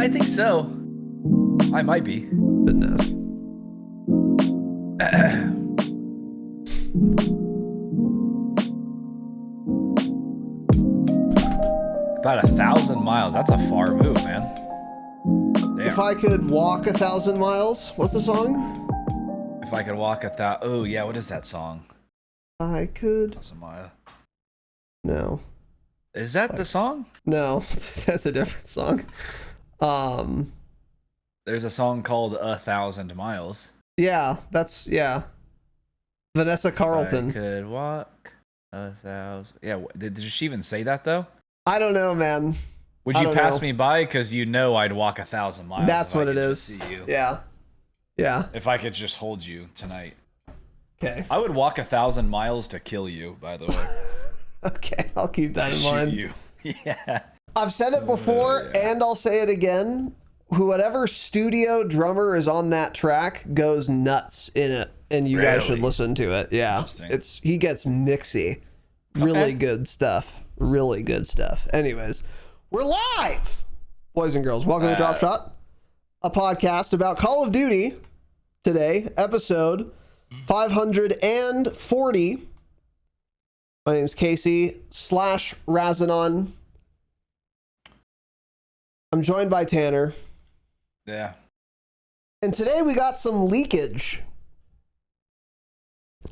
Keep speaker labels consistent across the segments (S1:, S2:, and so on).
S1: I think so. I might be.
S2: Goodness.
S1: About 1,000 miles. That's a far move, man. Damn.
S2: If I could walk 1,000 miles, what's the song?
S1: If I could walk 1,000. Oh yeah, what is that song?
S2: I could.
S1: 1,000 miles.
S2: No.
S1: Is that the song?
S2: No, that's a different song.
S1: There's a song called 1,000 Miles.
S2: Yeah, Vanessa Carlton.
S1: I could walk 1,000. Yeah, did she even say that though?
S2: I don't know, man.
S1: Would you pass me by? Because you know I'd walk 1,000 miles.
S2: That's what it is.
S1: See you.
S2: Yeah.
S1: If I could just hold you tonight.
S2: Okay.
S1: I would walk 1,000 miles to kill you, by the way.
S2: Okay, I'll keep that in mind.
S1: You. Yeah.
S2: I've said it before, and I'll say it again. Whatever studio drummer is on that track goes nuts in it, and you guys should listen to it. Yeah, he gets mixy. Really good stuff. Really good stuff. Anyways, we're live, boys and girls. Welcome to Dropshot, a podcast about Call of Duty. Today, episode 540. My name's Casey /Razinon. I'm joined by Tanner.
S1: Yeah.
S2: And today we got some leakage.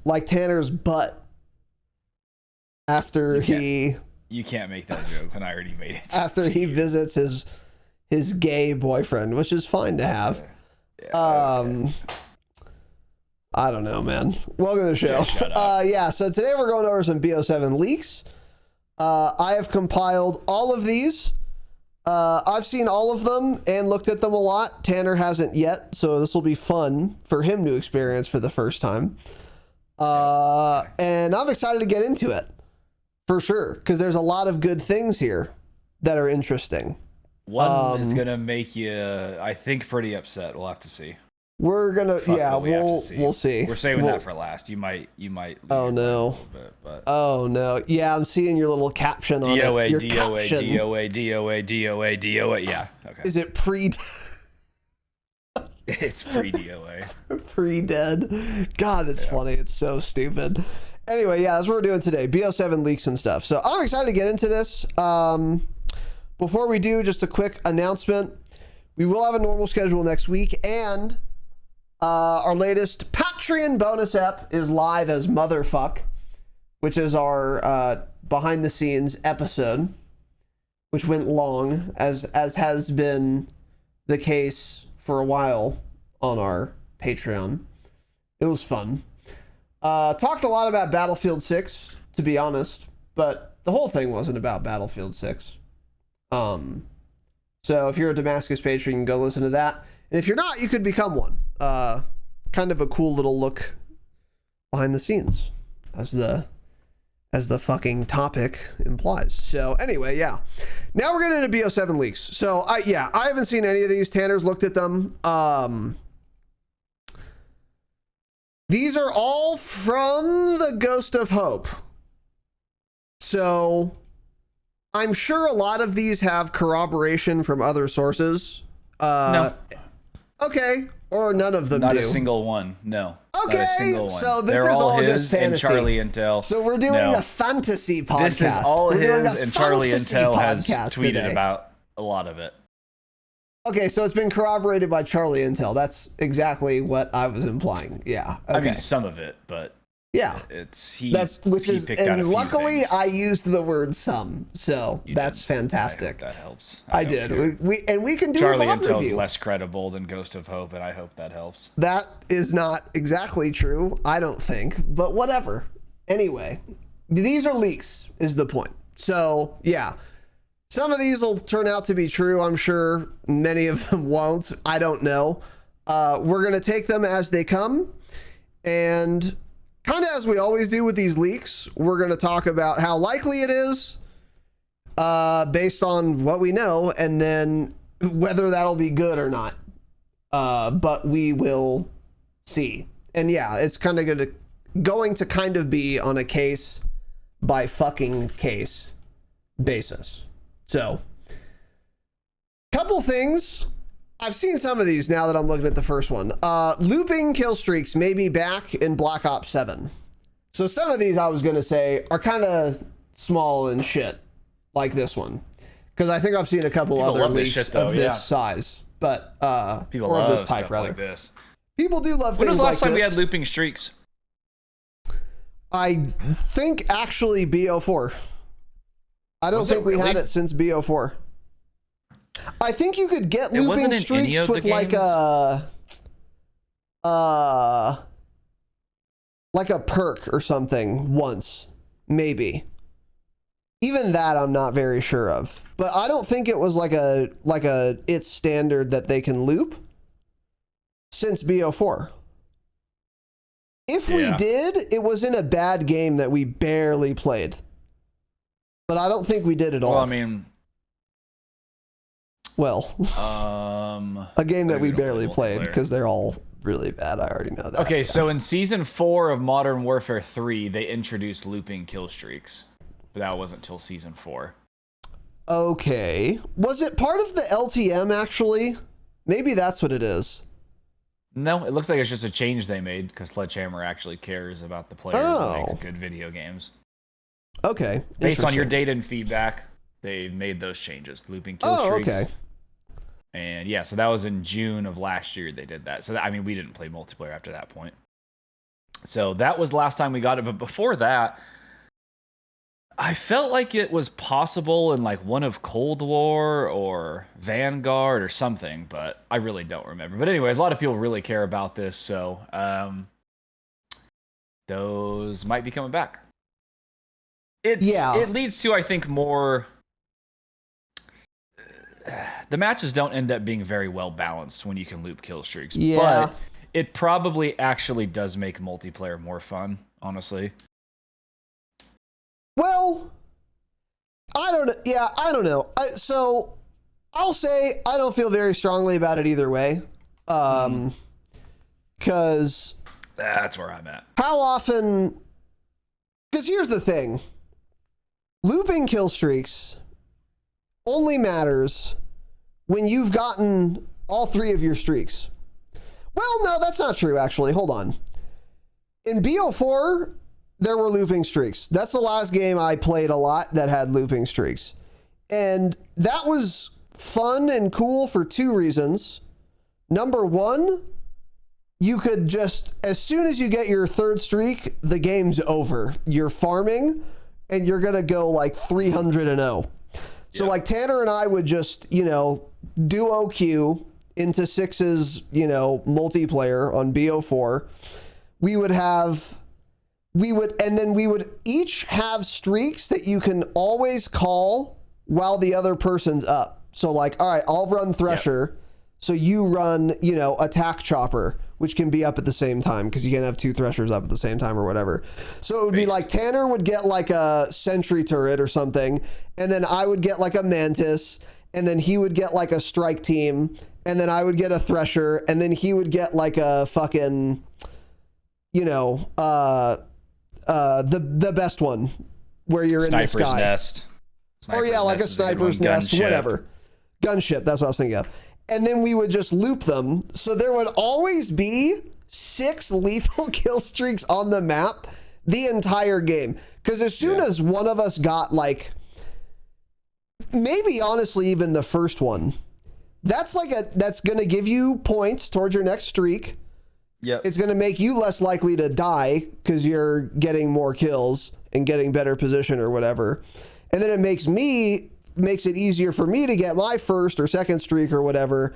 S2: Like Tanner's butt. After
S1: You can't make that joke, and I already made it.
S2: After he visits his gay boyfriend, which is fine to have. I don't know, man. Welcome to the show. So today we're going over some BO7 leaks. I have compiled all of these. I've seen all of them and looked at them a lot. Tanner hasn't yet, so this will be fun for him to experience for the first time. And I'm excited to get into it, for sure, because there's a lot of good things here that are interesting.
S1: One is going to make you, I think, pretty upset. We'll have to see.
S2: We're gonna, we'll see.
S1: We're saving that for last. You might.
S2: Oh no. Oh no. Yeah, I'm seeing your little caption on it.
S1: DOA. Yeah. Okay.
S2: Is it pre?
S1: It's pre-DOA.
S2: Pre-dead. God, it's funny. It's so stupid. Anyway, yeah, that's what we're doing today. BO7 leaks and stuff. So I'm excited to get into this. Before we do, just a quick announcement. We will have a normal schedule next week, and our latest Patreon bonus app is live as Motherfuck, which is our behind the scenes episode, which went long, as has been the case for a while on our Patreon. It was fun. Talked a lot about Battlefield 6, to be honest, but the whole thing wasn't about Battlefield 6. So if you're a Damascus patron, you can go listen to that. And if you're not, you could become one. Kind of a cool little look behind the scenes, as the fucking topic implies. So anyway, yeah. Now we're getting into BO7 leaks. So I haven't seen any of these. Tanner's looked at them. These are all from the Ghost of Hope. So I'm sure a lot of these have corroboration from other sources.
S1: No.
S2: Okay. Or none of them do.
S1: Not a single one. No.
S2: Okay.
S1: Not a single one.
S2: So this
S1: They're
S2: is all
S1: his
S2: just fantasy.
S1: And Charlie Intel.
S2: So we're doing a fantasy podcast.
S1: This is all his, and Charlie Intel has tweeted
S2: today
S1: about a lot of it.
S2: Okay, so it's been corroborated by Charlie Intel. That's exactly what I was implying. Yeah. Okay.
S1: I mean, some of it, but
S2: yeah,
S1: he picked out a few
S2: luckily
S1: things.
S2: I used the word some, so that's fantastic.
S1: I hope that helps.
S2: I did. We can do
S1: Charlie
S2: a VOD
S1: Intel's
S2: review.
S1: less credible than Ghost of Hope, and I hope that helps.
S2: That is not exactly true, I don't think, but whatever. Anyway, these are leaks, is the point. So yeah, some of these will turn out to be true. I'm sure many of them won't. I don't know. We're gonna take them as they come, and kind of as we always do with these leaks, we're going to talk about how likely it is based on what we know, and then whether that'll be good or not. But we will see. And yeah, it's kind of going to kind of be on a case by fucking case basis. So Couple things. I've seen some of these now that I'm looking at the first one. Looping kill streaks may be back in Black Ops 7. So some of these I was going to say are kind of small and shit, like this one. Because I think I've seen a couple other leaks of this size. But,
S1: people
S2: or
S1: love
S2: of this type,
S1: stuff
S2: rather.
S1: like this.
S2: People do love
S1: When
S2: things
S1: was the last
S2: like
S1: time we
S2: this.
S1: had looping streaks?
S2: I think actually BO4. I don't think we had it since BO4. I think you could get looping streaks with like a perk or something once, maybe. Even that I'm not very sure of. But I don't think it was like a it's standard that they can loop since BO4. If we did, it was in a bad game that we barely played. But I don't think we did at all.
S1: Well, I mean,
S2: a game that we barely played because they're all really bad. I already know that.
S1: Okay, so in Season 4 of Modern Warfare 3, they introduced looping kill streaks. But that wasn't till Season 4.
S2: Okay. Was it part of the LTM, actually? Maybe that's what it is.
S1: No, it looks like it's just a change they made because Sledgehammer actually cares about the players and makes good video games.
S2: Okay.
S1: Based on your data and feedback, they made those changes. Looping kill streaks.
S2: Okay.
S1: And yeah, so that was in June of last year they did that. So I mean, we didn't play multiplayer after that point. So that was the last time we got it. But before that, I felt like it was possible in like one of Cold War or Vanguard or something, but I really don't remember. But anyways, a lot of people really care about this, so those might be coming back. It leads to, I think, more... the matches don't end up being very well balanced when you can loop kill streaks, but it probably actually does make multiplayer more fun, honestly.
S2: Well, I don't know. Yeah, I don't know. So I'll say I don't feel very strongly about it either way. Because
S1: that's where I'm at.
S2: How often? Because here's the thing. Looping kill streaks only matters when you've gotten all 3 of your streaks. Well, no, that's not true, actually. Hold on. In BO4, there were looping streaks. That's the last game I played a lot that had looping streaks. And that was fun and cool for 2 reasons. Number 1, you could just, as soon as you get your 3rd streak, the game's over. You're farming, and you're going to go like 300-0. So like Tanner and I would just, duo queue into 6's, multiplayer on BO4. We would each have streaks that you can always call while the other person's up. So like, all right, I'll run Thresher. So you run, Attack Chopper, which can be up at the same time because you can't have 2 Threshers up at the same time or whatever. So it would be like Tanner would get like a sentry turret or something. And then I would get like a Mantis. And then he would get like a strike team. And then I would get a Thresher. And then he would get like a fucking, the best one where you're
S1: Sniper's
S2: in the sky.
S1: Nest.
S2: Or like a Sniper's Nest, whatever. Gunship, that's what I was thinking of. And then we would just loop them. So there would always be 6 lethal kill streaks on the map the entire game. Because as soon as one of us got like, maybe honestly even the first one, that's going to give you points towards your next streak.
S1: Yep.
S2: It's going to make you less likely to die because you're getting more kills and getting better position or whatever. And then it makes it easier for me to get my 1st or 2nd streak or whatever.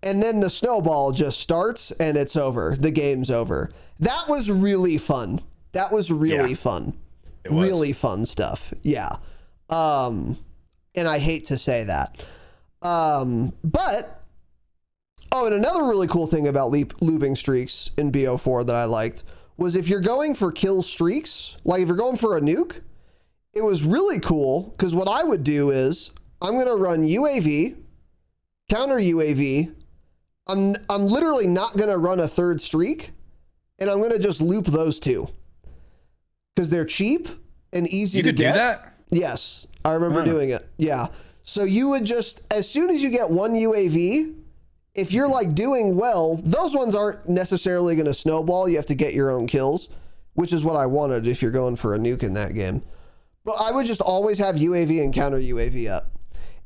S2: And then the snowball just starts and it's over. The game's over. That was really fun. That was really fun. It was. Really fun stuff. Yeah. And I hate to say that. But... Oh, and another really cool thing about looping streaks in BO4 that I liked was if you're going for kill streaks, like if you're going for a nuke, it was really cool because what I would do is I'm going to run UAV, counter UAV. I'm literally not going to run a 3rd streak, and I'm going to just loop those 2 because they're cheap and easy to get.
S1: You could do that?
S2: Yes, I remember doing it. Yeah. So you would just, as soon as you get one UAV, if you're like doing well, those ones aren't necessarily going to snowball. You have to get your own kills, which is what I wanted if you're going for a nuke in that game. But I would just always have UAV and counter UAV up.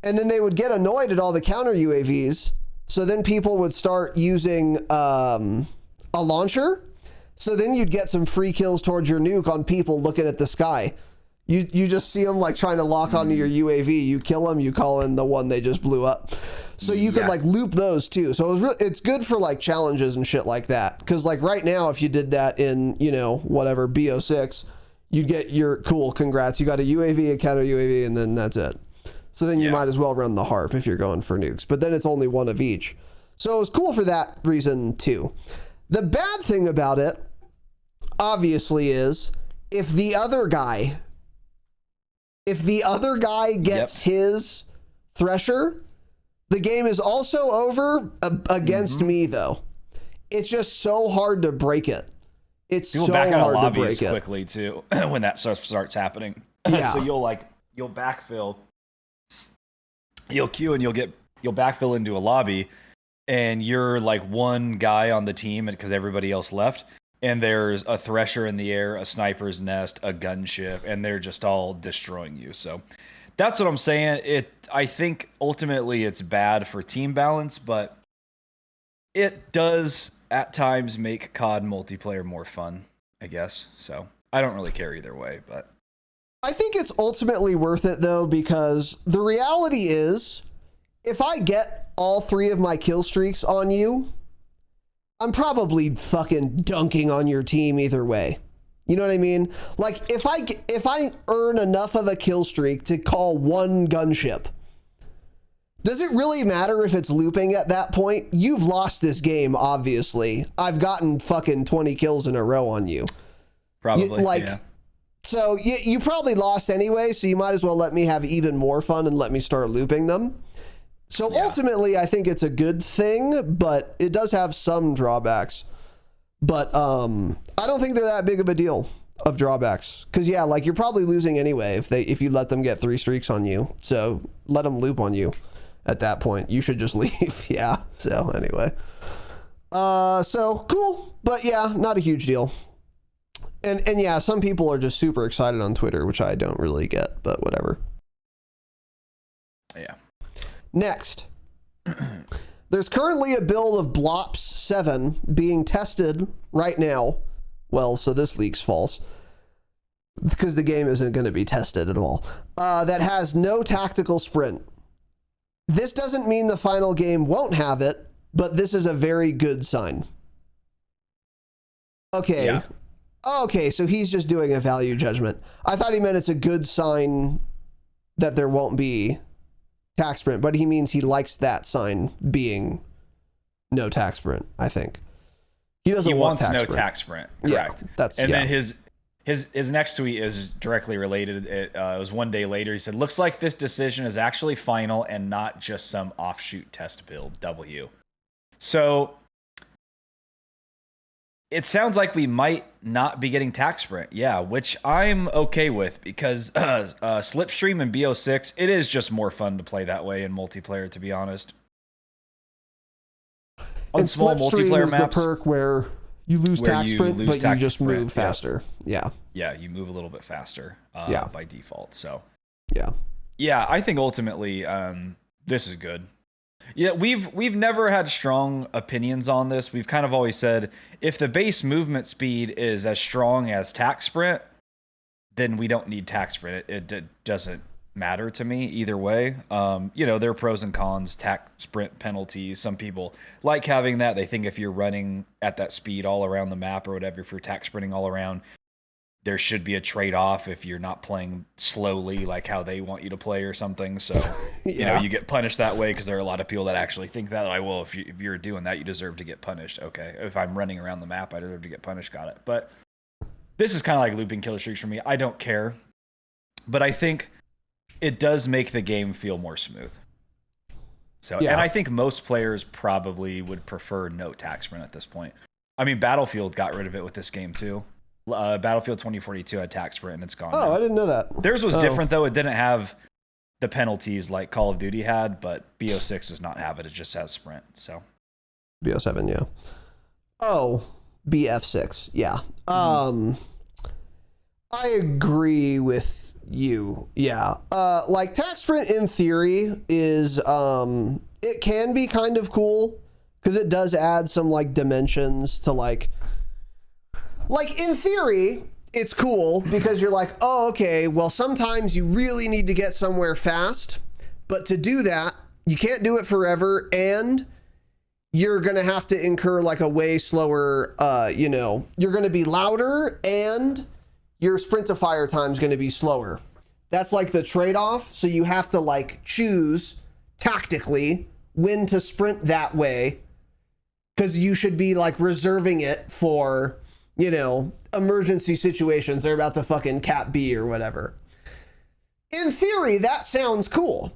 S2: And then they would get annoyed at all the counter UAVs. So then people would start using a launcher. So then you'd get some free kills towards your nuke on people looking at the sky. You just see them like trying to lock onto your UAV. You kill them, you call in the one they just blew up. So you could like loop those too. So it's good for like challenges and shit like that. Because like right now, if you did that in, you know, whatever, BO6, you'd get your cool, congrats. You got a UAV, a counter UAV, and then that's it. So then you might as well run the harp if you're going for nukes. But then it's only one of each. So it was cool for that reason too. The bad thing about it, obviously, is if the other guy gets his Thresher, the game is also over against me, though. It's just so hard to break it. It's
S1: People
S2: so
S1: back out
S2: hard
S1: of
S2: to
S1: lobbies
S2: break it.
S1: quickly, too, when that starts happening.
S2: Yeah.
S1: So you'll backfill. You'll queue and you'll backfill into a lobby, and you're like one guy on the team because everybody else left. And there's a Thresher in the air, a sniper's nest, a gunship, and they're just all destroying you. So that's what I'm saying. I think ultimately it's bad for team balance, but it does at times make COD multiplayer more fun, I guess. So I don't really care either way, but
S2: I think it's ultimately worth it though, because the reality is if I get all 3 of my kill streaks on you, I'm probably fucking dunking on your team either way. You know what I mean? Like if I earn enough of a kill streak to call one gunship, does it really matter if it's looping at that point? You've lost this game, obviously. I've gotten fucking 20 kills in a row on you.
S1: Probably, yeah.
S2: So you probably lost anyway, so you might as well let me have even more fun and let me start looping them. So ultimately, I think it's a good thing, but it does have some drawbacks. But I don't think they're that big of a deal of drawbacks. Because, yeah, like you're probably losing anyway if you let them get 3 streaks on you. So let them loop on you at that point. You should just leave. Yeah. So anyway. So cool. But yeah, not a huge deal. And yeah, some people are just super excited on Twitter, which I don't really get, but whatever.
S1: Yeah.
S2: Next, there's currently a build of BO7 being tested right now. Well, so this leak's false because the game isn't going to be tested at all. That has no tactical sprint. This doesn't mean the final game won't have it, but this is a very good sign. Okay. Yeah. Okay, so he's just doing a value judgment. I thought he meant it's a good sign that there won't be tax sprint, but he means he likes that sign being no tax sprint, I think. He doesn't want tax sprint.
S1: No tax sprint, correct.
S2: Yeah,
S1: then his next tweet is directly related. It was one day later. He said, "Looks like this decision is actually final and not just some offshoot test build, W." So it sounds like we might not be getting tax sprint, yeah, which I'm okay with because Slipstream and BO6, it is just more fun to play that way in multiplayer, to be honest. On
S2: and
S1: small multiplayer maps,
S2: the perk where you lose tax sprint, but you just move faster. Yeah.
S1: Yeah, you move a little bit faster by default. So yeah, I think ultimately this is good. Yeah, we've never had strong opinions on this. We've kind of always said if the base movement speed is as strong as tax sprint, then we don't need tax sprint. It doesn't matter to me either way. There are pros and cons, tax sprint penalties. Some people like having that. They think if you're running at that speed all around the map or whatever, if you're tax sprinting all around, there should be a trade-off if you're not playing slowly like how they want you to play or something. So, you get punished that way because there are a lot of people that actually think that, like, well, if you're doing that, you deserve to get punished. Okay, if I'm running around the map, I deserve to get punished. Got it. But this is kind of like looping killer streaks for me. I don't care. But I think it does make the game feel more smooth. So, and I think most players probably would prefer no tax sprint at this point. I mean, Battlefield got rid of it with this game too. Battlefield 2042 had tax sprint and it's gone.
S2: Oh,
S1: now.
S2: I didn't know that.
S1: Theirs was different though. It didn't have the penalties like Call of Duty had, but BO6 does not have it. It just has sprint. So
S2: BO7, yeah. Oh, BF6, yeah. I agree with you. Yeah. Like tac sprint in theory is it can be kind of cool because it does add some like dimensions to like in theory it's cool because you're like, oh, okay, well, sometimes you really need to get somewhere fast, but to do that, you can't do it forever, and you're going to have to incur like a way slower, you're going to be louder, and your sprint to fire time is going to be slower. That's like the trade-off, so you have to like choose tactically when to sprint that way, because you should be like reserving it for, emergency situations. They're about to fucking cap B or whatever. In theory, that sounds cool.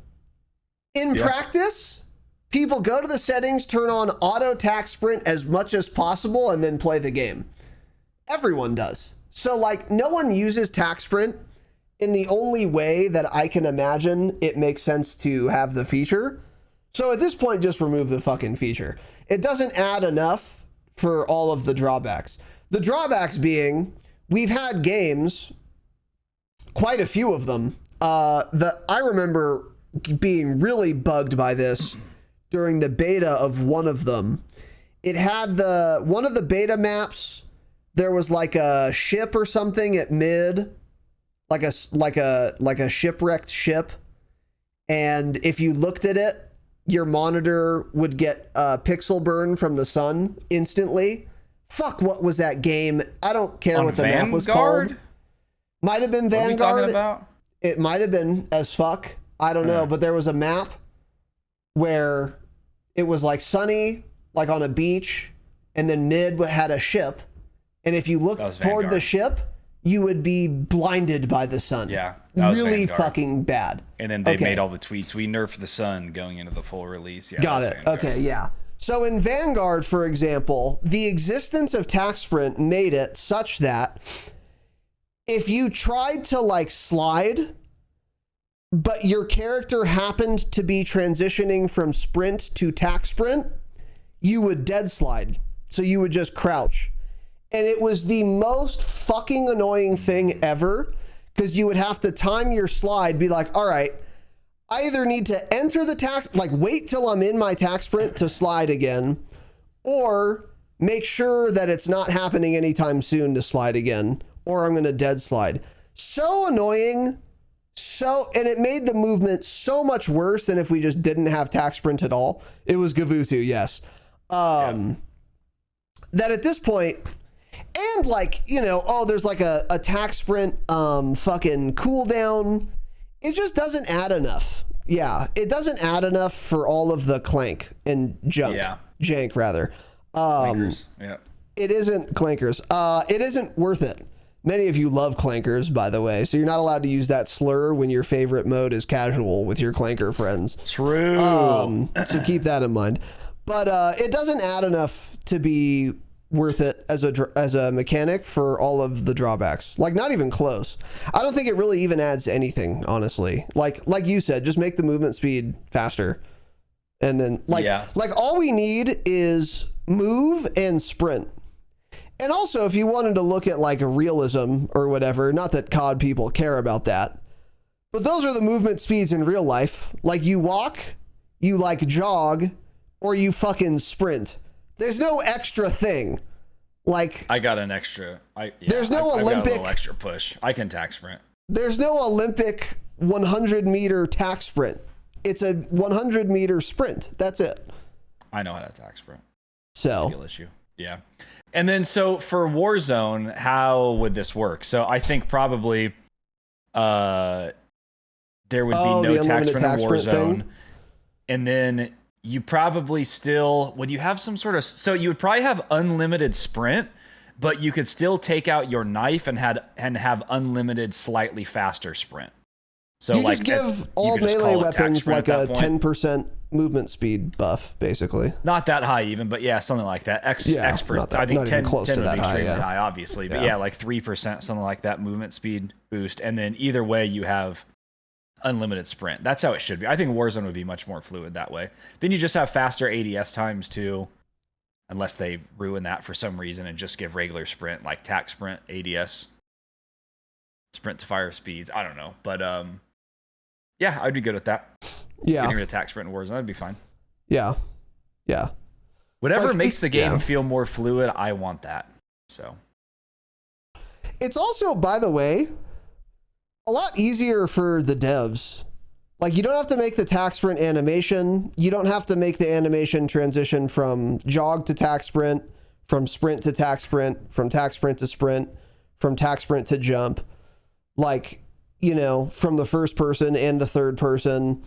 S2: In practice, people go to the settings, turn on auto tac sprint as much as possible, and then play the game. Everyone does. So like no one uses tac sprint in the only way that I can imagine it makes sense to have the feature. So at this point, just remove the fucking feature. It doesn't add enough for all of the drawbacks. The drawbacks being, we've had games, quite a few of them, that I remember being really bugged by this during the beta of one of them. It had one of the beta maps, there was like a ship or something at mid, like a shipwrecked ship. And if you looked at it, your monitor would get pixel burn from the sun instantly. Fuck, what was that game? I don't care what the map was called. Might have been Vanguard.
S1: What are we talking about?
S2: It might have been as fuck. I don't know, but there was a map where it was like sunny, like on a beach, and then mid had a ship. And if you looked toward the ship, you would be blinded by the sun.
S1: Yeah. That was
S2: really
S1: Vanguard.
S2: Fucking bad.
S1: And then they made all the tweets. We nerfed the sun going into the full release. Yeah,
S2: got it.
S1: Vanguard.
S2: Okay, yeah. So in Vanguard, for example, the existence of tac sprint made it such that if you tried to like slide, but your character happened to be transitioning from sprint to tac sprint, you would dead slide. So you would just crouch. And it was the most fucking annoying thing ever, because you would have to time your slide, be like, all right, I either need to enter the tac, like wait till I'm in my tac sprint to slide again, or make sure that it's not happening anytime soon to slide again, or I'm going to dead slide. So annoying. And it made the movement so much worse than if we just didn't have tac sprint at all. It was Gavutu, yes. That at this point, and like, there's like a tac sprint fucking cooldown. It just doesn't add enough. Yeah, it doesn't add enough for all of the clank and junk. Yeah. Jank, rather.
S1: Clankers. Yeah.
S2: It isn't clankers. It isn't worth it. Many of you love clankers, by the way, so you're not allowed to use that slur when your favorite mode is casual with your clanker friends.
S1: True.
S2: So keep that in mind. But it doesn't add enough to be worth it as a mechanic for all of the drawbacks. Like, not even close. I don't think it really even adds anything, honestly. Like you said, just make the movement speed faster. And then like all we need is move and sprint. And also, if you wanted to look at like a realism or whatever, not that COD people care about that, but those are the movement speeds in real life. Like you walk, you like jog, or you fucking sprint. There's no extra thing. Like
S1: I got an extra.
S2: There's no Olympic.
S1: I got a little extra push. I can tac sprint.
S2: There's no Olympic 100-meter tac sprint. It's a 100-meter sprint. That's it.
S1: I know how to tac sprint.
S2: So
S1: skill issue. Yeah. And then so for Warzone, how would this work? So I think probably there would be no tac sprint in Warzone. And then you probably still, would you have some sort of, so you would probably have unlimited sprint, but you could still take out your knife and have unlimited slightly faster sprint. So
S2: you
S1: like
S2: just give all melee weapons like a 10% movement speed buff, basically.
S1: Not that high even, but yeah, something like that. Expert. I think 10 would be extremely high, obviously. But yeah, like 3%, something like that movement speed boost. And then either way, you have unlimited sprint. That's how it should be. I think Warzone would be much more fluid that way. Then you just have faster ADS times too, unless they ruin that for some reason and just give regular sprint, like tac sprint, ADS, sprint to fire speeds. I don't know, but yeah, I'd be good with that.
S2: Yeah,
S1: getting rid of tac sprint in Warzone, that'd be fine.
S2: Yeah,
S1: Whatever
S2: like,
S1: makes the game feel more fluid, I want that. So
S2: it's also, by the way, a lot easier for the devs. Like, you don't have to make the tac sprint animation. You don't have to make the animation transition from jog to tac sprint, from sprint to tac sprint, from tac sprint to sprint, from tac sprint to jump. Like, you know, from the first person and the third person.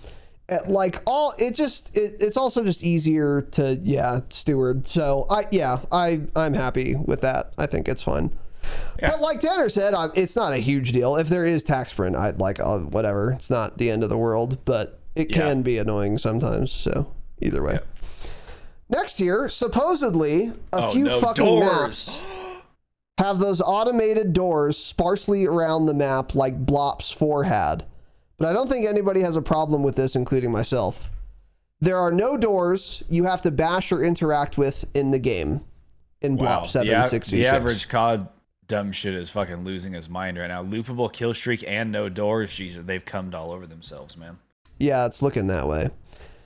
S2: Like, it's also just easier to, steward. So, I'm happy with that. I think it's fun. Yeah. But like Tanner said, it's not a huge deal. If there is tac sprint, I'd like, whatever. It's not the end of the world, but it can be annoying sometimes. So either way. Next here, supposedly a few fucking maps have those automated doors sparsely around the map like Blops 4 had. But I don't think anybody has a problem with this, including myself. There are no doors you have to bash or interact with in the game in Blop 766.
S1: The average COD dumb shit is fucking losing his mind right now. Loopable kill streak and no doors. Jesus, they've cummed all over themselves, man.
S2: Yeah, it's looking that way.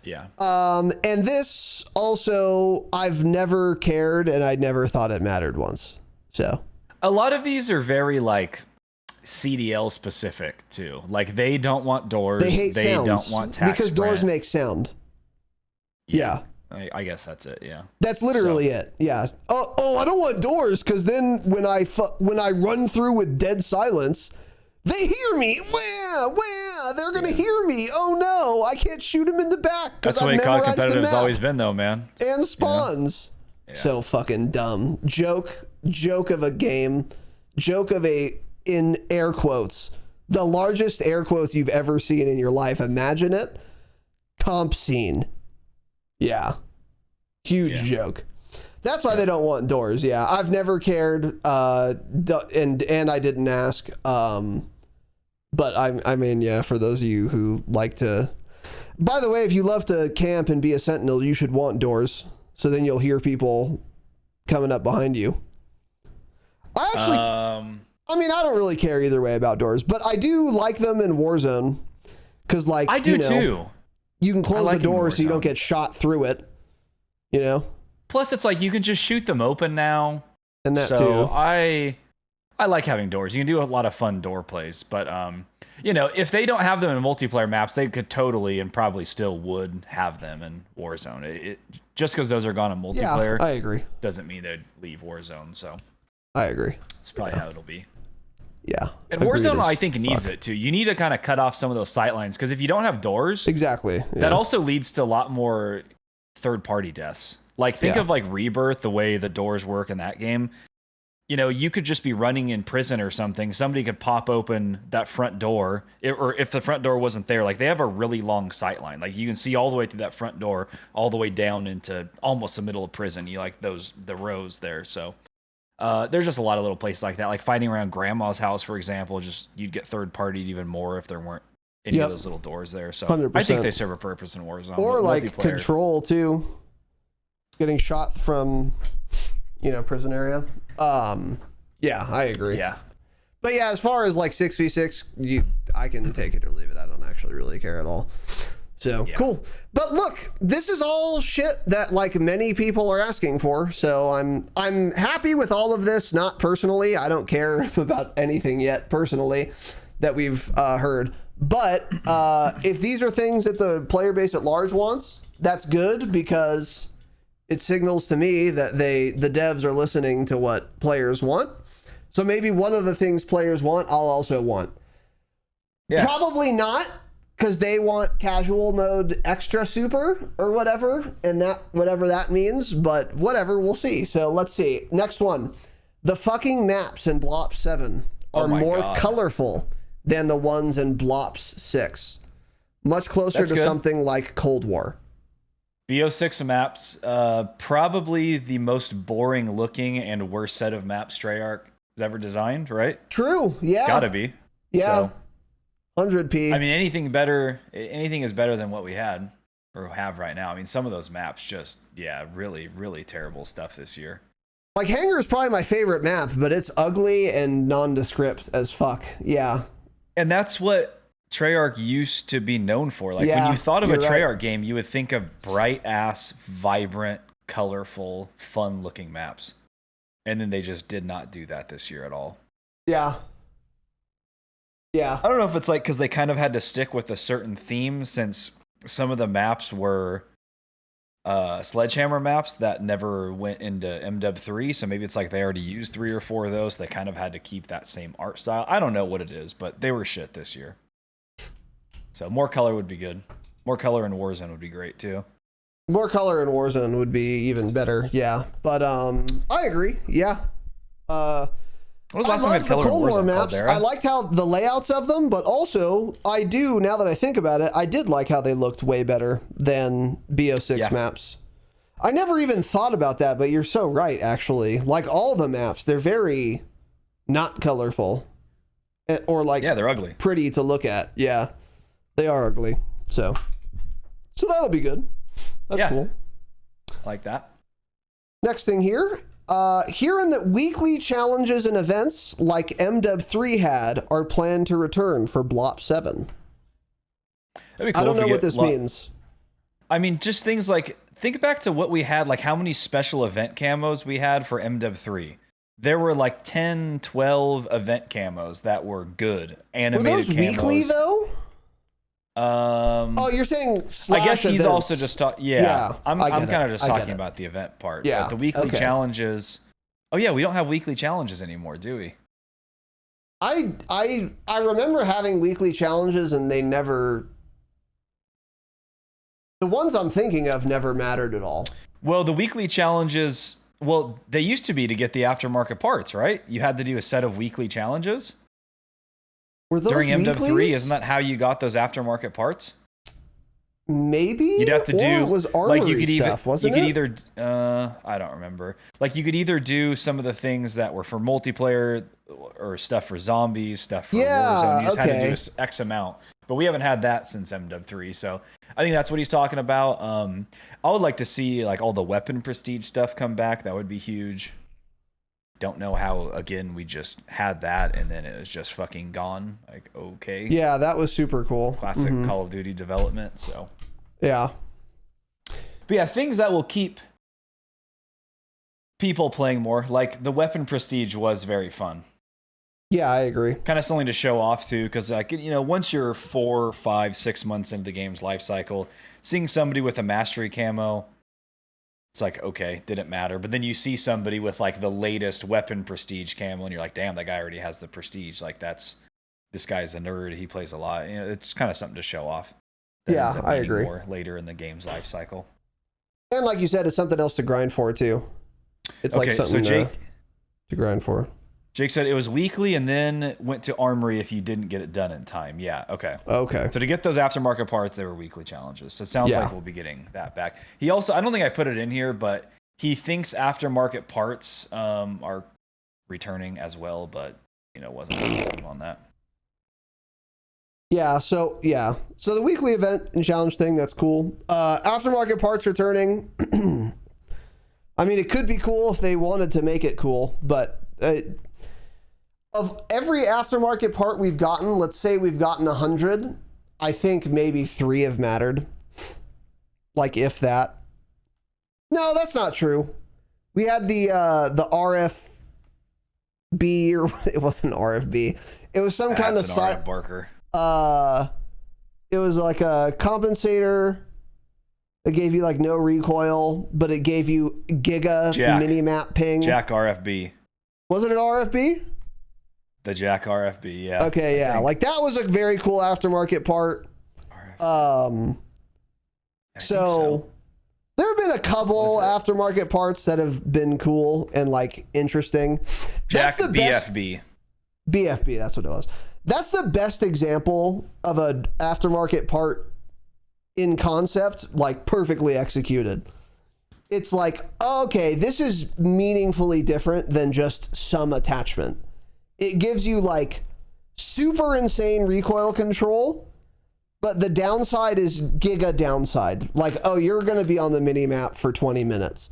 S1: Yeah.
S2: And this also, I've never cared and I never thought it mattered once. So
S1: a lot of these are very like CDL specific too. Like they don't want doors.
S2: They hate sounds
S1: don't want tac
S2: because
S1: sprint.
S2: Doors make sound. Yeah.
S1: I guess that's it. Yeah.
S2: That's literally it. Yeah. Oh, I don't want doors because then when I run through with dead silence, they hear me. Wah, they're gonna hear me. Oh no, I can't shoot him in the back.
S1: That's the way COD competitive's always been, though, man.
S2: And spawns. Yeah. So fucking dumb. Joke of a game. Joke of a, in air quotes, the largest air quotes you've ever seen in your life. Imagine it. Comp scene. Yeah. Huge joke. That's why they don't want doors. Yeah. I've never cared. And I didn't ask. But I mean, yeah, for those of you who like to, by the way, if you love to camp and be a sentinel, you should want doors. So then you'll hear people coming up behind you. I actually, I mean, I don't really care either way about doors, but I do like them in Warzone. Cause like,
S1: I do too.
S2: You can close the door so you don't get shot through it. You know?
S1: Plus, it's like you can just shoot them open now.
S2: And that
S1: so
S2: too.
S1: I like having doors. You can do a lot of fun door plays. But, you know, if they don't have them in multiplayer maps, they could totally and probably still would have them in Warzone. Just because those are gone in multiplayer,
S2: I agree.
S1: Doesn't mean they'd leave Warzone. So
S2: I agree.
S1: That's probably how it'll be.
S2: Yeah.
S1: And Warzone, I think, needs it too. You need to kind of cut off some of those sight lines because if you don't have doors,
S2: exactly,
S1: that also leads to a lot more third-party deaths. Like think of like Rebirth, the way the doors work in that game. You know, you could just be running in prison or something. Somebody could pop open that front door, or if the front door wasn't there, like they have a really long sight line. Like you can see all the way through that front door, all the way down into almost the middle of prison. You like the rows there. So there's just a lot of little places like that. Like fighting around grandma's house, for example, just you'd get third partied even more if there weren't any of those little doors there. So
S2: 100%.
S1: I think they serve a purpose in Warzone.
S2: Or like Control too. Getting shot from, prison area. Yeah, I agree.
S1: Yeah.
S2: But yeah, as far as like 6v6, I can take it or leave it. I don't actually really care at all. So cool. But look, this is all shit that like many people are asking for. So I'm happy with all of this. Not personally. I don't care about anything yet personally that we've heard. But if these are things that the player base at large wants, that's good because it signals to me that the devs are listening to what players want. So maybe one of the things players want, I'll also want. Yeah. Probably not, because they want casual mode extra super or whatever, and that whatever that means, but whatever, we'll see. So let's see. Next one. The fucking maps in Blops 7 are more colorful than the ones in Blops 6. Much closer to something like Cold War.
S1: BO6 maps, probably the most boring looking and worst set of maps Treyarch has ever designed, right?
S2: True, yeah.
S1: Gotta be.
S2: Yeah. 100p.
S1: I mean, anything is better than what we had or have right now. I mean, some of those maps just, yeah, really, really terrible stuff this year.
S2: Like, Hangar is probably my favorite map, but it's ugly and nondescript as fuck. Yeah.
S1: And that's what Treyarch used to be known for. Like, when you thought of a Treyarch game, you would think of bright-ass, vibrant, colorful, fun-looking maps. And then they just did not do that this year at all.
S2: Yeah. Yeah.
S1: I don't know if it's like because they kind of had to stick with a certain theme, since some of the maps were Sledgehammer maps that never went into MW3. So maybe it's like they already used 3 or 4 of those. They kind of had to keep that same art style. I don't know what it is, but they were shit this year. So more color would be good. More color in Warzone would be great too.
S2: More color in Warzone would be even better. Yeah. But I agree. Yeah.
S1: When was the last time we had color in Warzone?
S2: Maps. I liked how the layouts of them, but also I do, now that I think about it, I did like how they looked way better than BO6 maps. I never even thought about that, but you're so right, actually. Like, all the maps, they're very not colorful. Or like,
S1: yeah, they're ugly.
S2: Pretty to look at. Yeah. They are ugly. So that'll be good. That's cool.
S1: I like that.
S2: Next thing here. Hearing that weekly challenges and events like MW3 had are planned to return for BO7.
S1: That'd be cool.
S2: I don't know what this means.
S1: I mean, just things like, think back to what we had, like how many special event camos we had for MW3. There were like 10, 12 event camos that were good. Animated
S2: were those
S1: camos.
S2: Weekly though? Oh, you're saying
S1: I guess he's
S2: events.
S1: Also just talking. Yeah, I'm kind of just talking about the event part.
S2: Yeah,
S1: but the weekly challenges. Oh yeah, we don't have weekly challenges anymore, do we?
S2: I remember having weekly challenges, and they never. The ones I'm thinking of never mattered at all.
S1: Well, the weekly challenges. Well, they used to be to get the aftermarket parts, right? You had to do a set of weekly challenges.
S2: Were those
S1: during
S2: weeklies?
S1: MW3, isn't that how you got those aftermarket parts?
S2: Maybe
S1: you'd have to do
S2: it was armory
S1: like you could
S2: stuff, wasn't it?
S1: You could either I don't remember. Like you could either do some of the things that were for multiplayer or stuff for zombies, stuff for Warzone. You just had to do X amount. But we haven't had that since MW3, so I think that's what he's talking about. I would like to see like all the weapon prestige stuff come back. That would be huge. Don't know how, again, we just had that and then it was just fucking gone. Like, okay.
S2: Yeah, that was super cool.
S1: Classic Call of Duty development, so.
S2: Yeah.
S1: But yeah, things that will keep people playing more. Like, the weapon prestige was very fun.
S2: Yeah, I agree.
S1: Kind of something to show off, too, because, like, you know, once you're 4, 5, 6 months into the game's life cycle, seeing somebody with a mastery camo, it's like, okay, didn't matter. But then you see somebody with like the latest weapon prestige camo and you're like, damn, that guy already has the prestige. Like this guy's a nerd. He plays a lot. You know, it's kind of something to show off.
S2: Yeah, I agree.
S1: More later in the game's life cycle.
S2: And like you said, it's something else to grind for too. It's
S1: okay,
S2: like something
S1: so Jake,
S2: to grind for.
S1: Jake said it was weekly and then went to Armory if you didn't get it done in time. Yeah, okay.
S2: Okay.
S1: So to get those aftermarket parts, they were weekly challenges. So it sounds like we'll be getting that back. He also, I don't think I put it in here, but he thinks aftermarket parts are returning as well, but, you know, wasn't positive on that.
S2: Yeah, so the weekly event and challenge thing, that's cool. Aftermarket parts returning. I mean, it could be cool if they wanted to make it cool, but... of every aftermarket part we've gotten, let's say we've gotten 100, I think maybe 3 have mattered. Like, if that. No, that's not true. We had the RFB, or it wasn't RFB. It was some kind of
S1: RF Barker.
S2: It was like a compensator. It gave you like no recoil, but it gave you giga mini-map ping.
S1: Jack RFB.
S2: Was it an RFB?
S1: The Jack RFB, yeah.
S2: Okay, yeah. Like, that was a very cool aftermarket part. So there have been a couple aftermarket parts that have been cool and, like, interesting.
S1: Jack BFB.
S2: BFB, that's what it was. That's the best example of an aftermarket part in concept, like, perfectly executed. It's like, okay, this is meaningfully different than just some attachment. It gives you like super insane recoil control, but the downside is giga downside. Like, oh, you're going to be on the mini map for 20 minutes.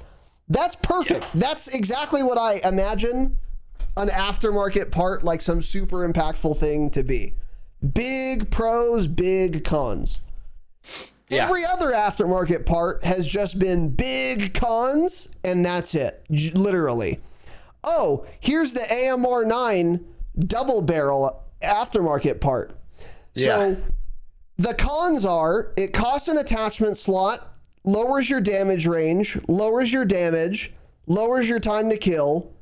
S2: That's perfect. Yeah. That's exactly what I imagine an aftermarket part, like some super impactful thing to be. Big pros, big cons. Yeah. Every other aftermarket part has just been big cons, and that's it. Literally. Oh, here's the AMR9 double barrel aftermarket part. Yeah. So the cons are it costs an attachment slot, lowers your damage range, lowers your damage, lowers your time to kill,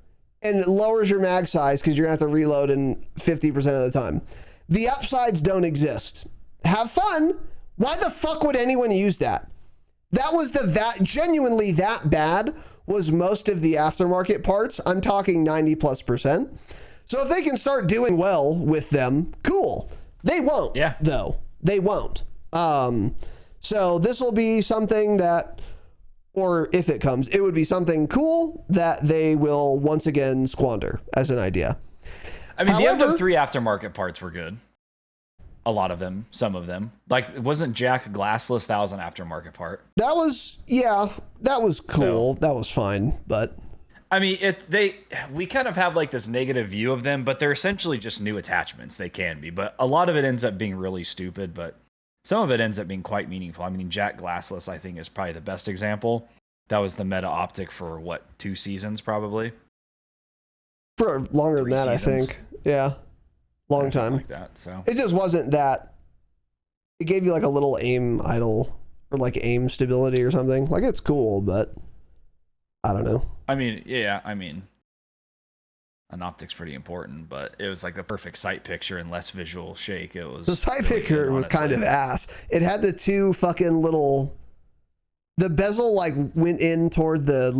S2: and it lowers your mag size because you're going to have to reload in 50% of the time. The upsides don't exist. Have fun. Why the fuck would anyone use that? That was that genuinely that bad was most of the aftermarket parts. I'm talking 90+%. So if they can start doing well with them, cool. They won't, though. They won't. So this will be something that, or if it comes, it would be something cool that they will once again squander as an idea.
S1: I mean, however, the other 3 aftermarket parts were good. A lot of them, some of them. Like, wasn't Jack glassless? That was an aftermarket part.
S2: That was, yeah, that was cool. So, that was fine, but...
S1: I mean, we kind of have like this negative view of them, but they're essentially just new attachments. They can be, but a lot of it ends up being really stupid, but some of it ends up being quite meaningful. I mean, Jack glassless, I think, is probably the best example. That was the meta optic for, what, 2 seasons, probably?
S2: For longer than that, seasons. I think. Yeah. Long time.
S1: Like that, so.
S2: It just wasn't that. It gave you like a little aim idle or like aim stability or something. Like, it's cool, but I don't know.
S1: I mean, yeah, an optic's pretty important, but it was like the perfect sight picture and less visual shake. It was
S2: the sight really picture good, was kind of ass. It had the 2 fucking little. The bezel like went in toward the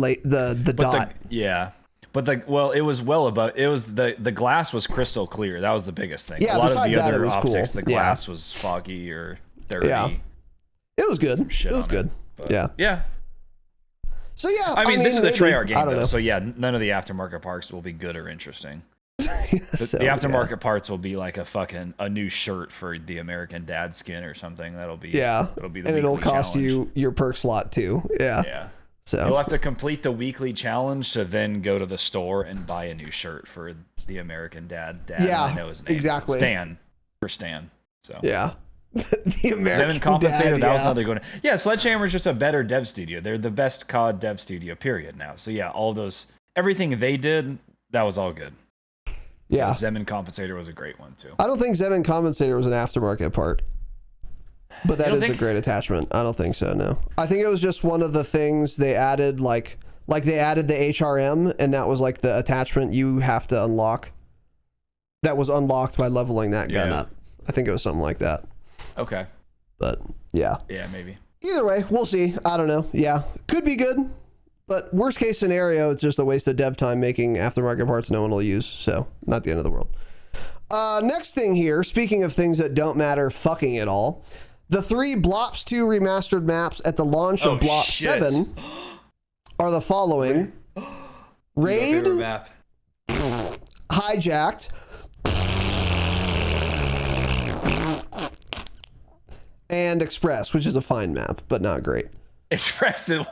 S2: dot.
S1: It was well above. It was the glass was crystal clear. That was the biggest thing.
S2: Yeah,
S1: a lot of the
S2: that,
S1: other optics,
S2: cool.
S1: The glass was foggy or dirty.
S2: Yeah. It was good. It was good.
S1: Yeah.
S2: So yeah,
S1: I mean this is a Treyarch game though, so yeah, none of the aftermarket parts will be good or interesting. The aftermarket parts will be like a new shirt for the American Dad skin or something. It'll be the
S2: and it'll cost you your perk slot too. Yeah. So
S1: you'll have to complete the weekly challenge to then go to the store and buy a new shirt for the American Dad.
S2: Yeah,
S1: I know his name.
S2: Exactly.
S1: Stan. So
S2: yeah. The American
S1: Seven Compensator,
S2: Dad,
S1: that was how they're going to. Yeah, Sledgehammer is just a better dev studio. They're the best COD dev studio, period, now. So yeah, all those, everything they did, that was all good.
S2: Yeah.
S1: Zemin Compensator was a great one, too.
S2: I don't think Zemin Compensator was an aftermarket part. But that is a great attachment. I don't think so, no. I think it was just one of the things they added, like they added the HRM, and that was like the attachment you have to unlock. That was unlocked by leveling that gun up. I think it was something like that.
S1: Okay.
S2: But, yeah.
S1: Yeah, maybe.
S2: Either way, we'll see. I don't know. Yeah. Could be good. But worst case scenario, it's just a waste of dev time making aftermarket parts no one will use. So, not the end of the world. Next thing here, speaking of things that don't matter fucking at all, the 3 Blops 2 remastered maps at the launch of Blop 7 are the following. Raid,
S1: map.
S2: Hijacked, and Express, which is a fine map, but not great.
S1: Express is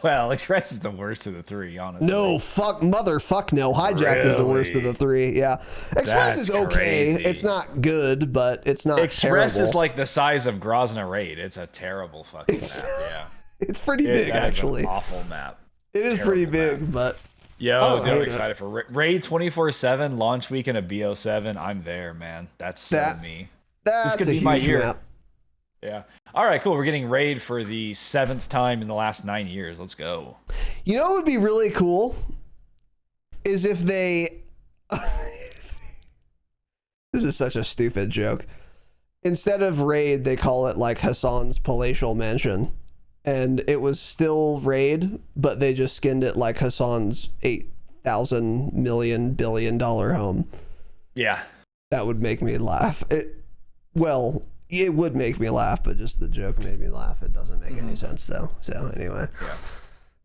S1: the worst of the 3, honestly.
S2: No, motherfuck no. Hijacked is the worst of the 3, yeah. Express is okay. Crazy. It's not good, but it's not
S1: Express
S2: terrible.
S1: Is like the size of Grozny Raid. It's a terrible fucking map, yeah.
S2: It's pretty big, actually.
S1: Is an awful map.
S2: It is pretty big, but...
S1: Yo, dude, I'm excited for Raid 24/7, launch weekend of BO7. I'm there, man. That's me.
S2: This could be my year. Map.
S1: Yeah. All right, cool. We're getting Raid for the 7th time in the last 9 years. Let's go.
S2: You know what would be really cool is if they... This is such a stupid joke. Instead of Raid, they call it like Hassan's Palatial Mansion. And it was still Raid, but they just skinned it like Hassan's $8,000 million billion home.
S1: Yeah.
S2: That would make me laugh. It would make me laugh, but just the joke made me laugh. It doesn't make any sense, though. So, anyway. Yeah.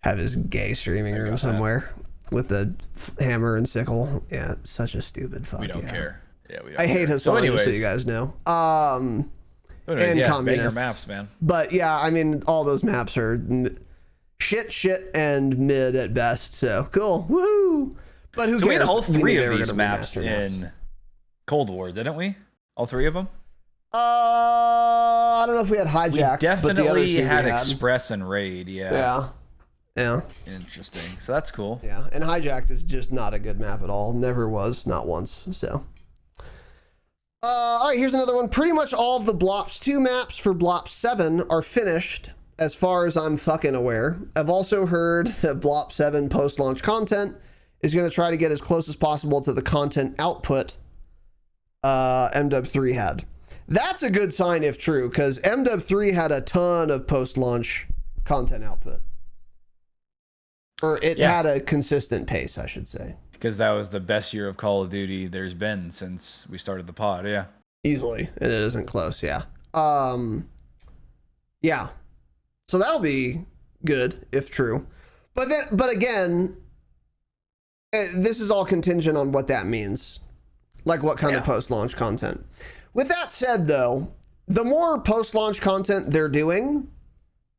S2: Have his gay streaming room somewhere with the hammer and sickle. Yeah, it's such a stupid fuck.
S1: We don't care. Yeah, we don't
S2: I hate
S1: care.
S2: Hassan, just so you guys know. And
S1: yeah,
S2: communists.
S1: banger maps, man.
S2: But yeah, I mean, all those maps are shit, and mid at best. So cool, woo! But who cares?
S1: We had all three of these maps in Cold War, didn't we? All three of them.
S2: I don't know if we had hijacked.
S1: We definitely
S2: but the other two
S1: had Express and Raid. Yeah. Interesting. So that's cool.
S2: Yeah, and hijacked is just not a good map at all. Never was, not once. So. All right, here's another one. Pretty much all of the Blops 2 maps for Blop 7 are finished, as far as I'm fucking aware. I've also heard that Blop 7 post-launch content is going to try to get as close as possible to the content output MW3 had. That's a good sign if true, because MW3 had a ton of post-launch content output. Or it had a consistent pace, I should say.
S1: Because that was the best year of Call of Duty there's been since we started the pod, yeah.
S2: Easily, and it isn't close, yeah. Yeah. So that'll be good, if true. But again, this is all contingent on what that means. Like what kind of post-launch content. With that said, though, the more post-launch content they're doing,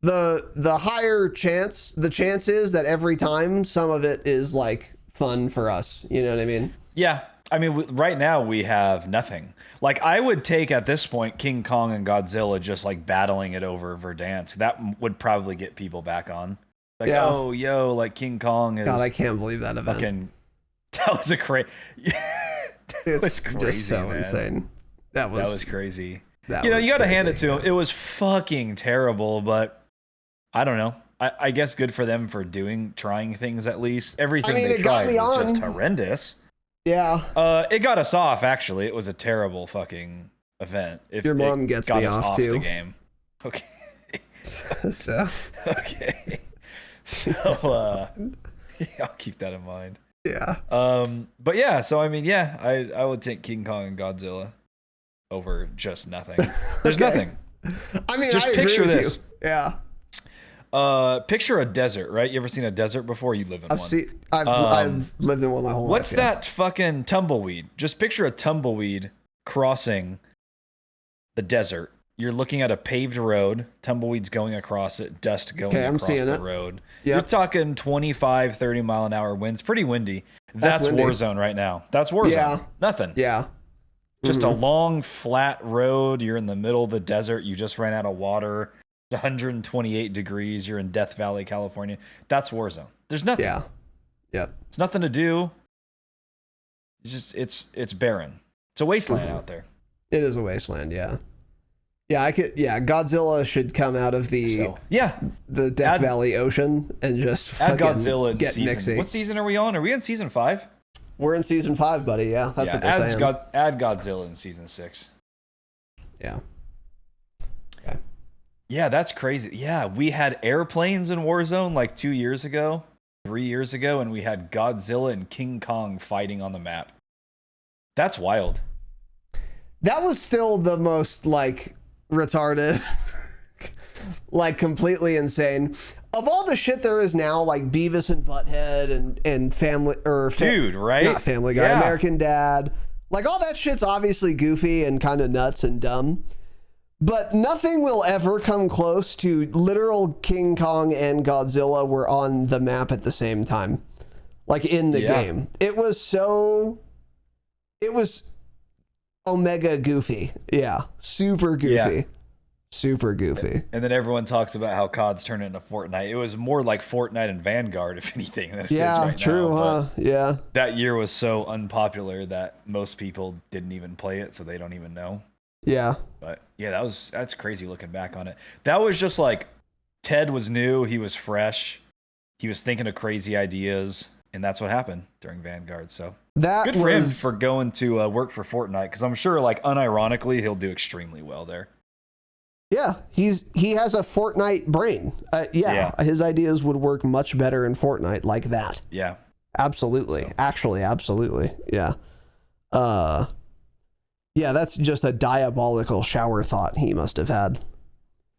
S2: the higher the chance is that every time some of it is like fun for us. You know what I mean?
S1: Yeah. I mean, right now we have nothing. Like, I would take at this point King Kong and Godzilla just like battling it over Verdansk. That would probably get people back on. Like, oh, yo, like King Kong is.
S2: God, I can't believe that event.
S1: Fucking, that was a crazy. It was crazy,
S2: just so
S1: man.
S2: Insane. That was
S1: crazy. You know, you got to hand it to him. It was fucking terrible, but I don't know. I guess good for them for trying things at least. Everything they tried was just horrendous.
S2: Yeah.
S1: It got us off, actually. It was a terrible fucking event. If
S2: your mom gets me off too.
S1: The game. Okay.
S2: So.
S1: Okay. So, I'll keep that in mind.
S2: Yeah.
S1: But yeah, so I mean, yeah, I would take King Kong and Godzilla over just nothing. There's nothing.
S2: I mean,
S1: just picture this.
S2: Yeah.
S1: Picture a desert, right? You ever seen a desert before? You live in one.
S2: I've lived in one my whole life.
S1: What's that fucking tumbleweed? Just picture a tumbleweed crossing the desert. You're looking at a paved road, tumbleweeds going across it, dust going across the road. Yep. You're talking 25, 30 mile an hour winds, pretty windy. That's Warzone right now. That's Warzone. Yeah. Nothing.
S2: Yeah.
S1: Just a long, flat road. You're in the middle of the desert. You just ran out of water. It's 128 degrees. You're in Death Valley, California. That's Warzone. There's nothing.
S2: Yeah. Yep.
S1: There's nothing to do. It's barren. It's a wasteland out there.
S2: It is a wasteland, yeah. Yeah, Godzilla should come out of the Death Valley Ocean and just
S1: add Godzilla in
S2: get
S1: season.
S2: Nixie.
S1: What season are we on? Are we in season 5?
S2: We're in season 5, buddy. Yeah, that's what they're saying.
S1: Add Godzilla in season 6.
S2: Yeah.
S1: Okay. Yeah, that's crazy. Yeah, we had airplanes in Warzone like 2 years ago, 3 years ago, and we had Godzilla and King Kong fighting on the map. That's wild.
S2: That was still the most like retarded, like completely insane. Of all the shit there is now, like Beavis and Butthead and Family
S1: right?
S2: Not Family Guy, American Dad. Like all that shit's obviously goofy and kind of nuts and dumb. But nothing will ever come close to literal King Kong and Godzilla were on the map at the same time. Like in the game. It was omega goofy. Yeah. Super goofy. Yeah. Super goofy.
S1: And then everyone talks about how COD's turned into Fortnite. It was more like Fortnite and Vanguard, if anything, than it is right
S2: true,
S1: now.
S2: Huh? Yeah.
S1: That year was so unpopular that most people didn't even play it, so they don't even know.
S2: Yeah.
S1: But yeah, that's crazy looking back on it. That was just like Ted was new, he was fresh, he was thinking of crazy ideas, and that's what happened during Vanguard. So good for him for going to work for Fortnite, because I'm sure, like, unironically, he'll do extremely well there.
S2: Yeah, he has a Fortnite brain. His ideas would work much better in Fortnite like that.
S1: Yeah,
S2: absolutely. So. Actually, absolutely. Yeah. Yeah, that's just a diabolical shower thought he must have had.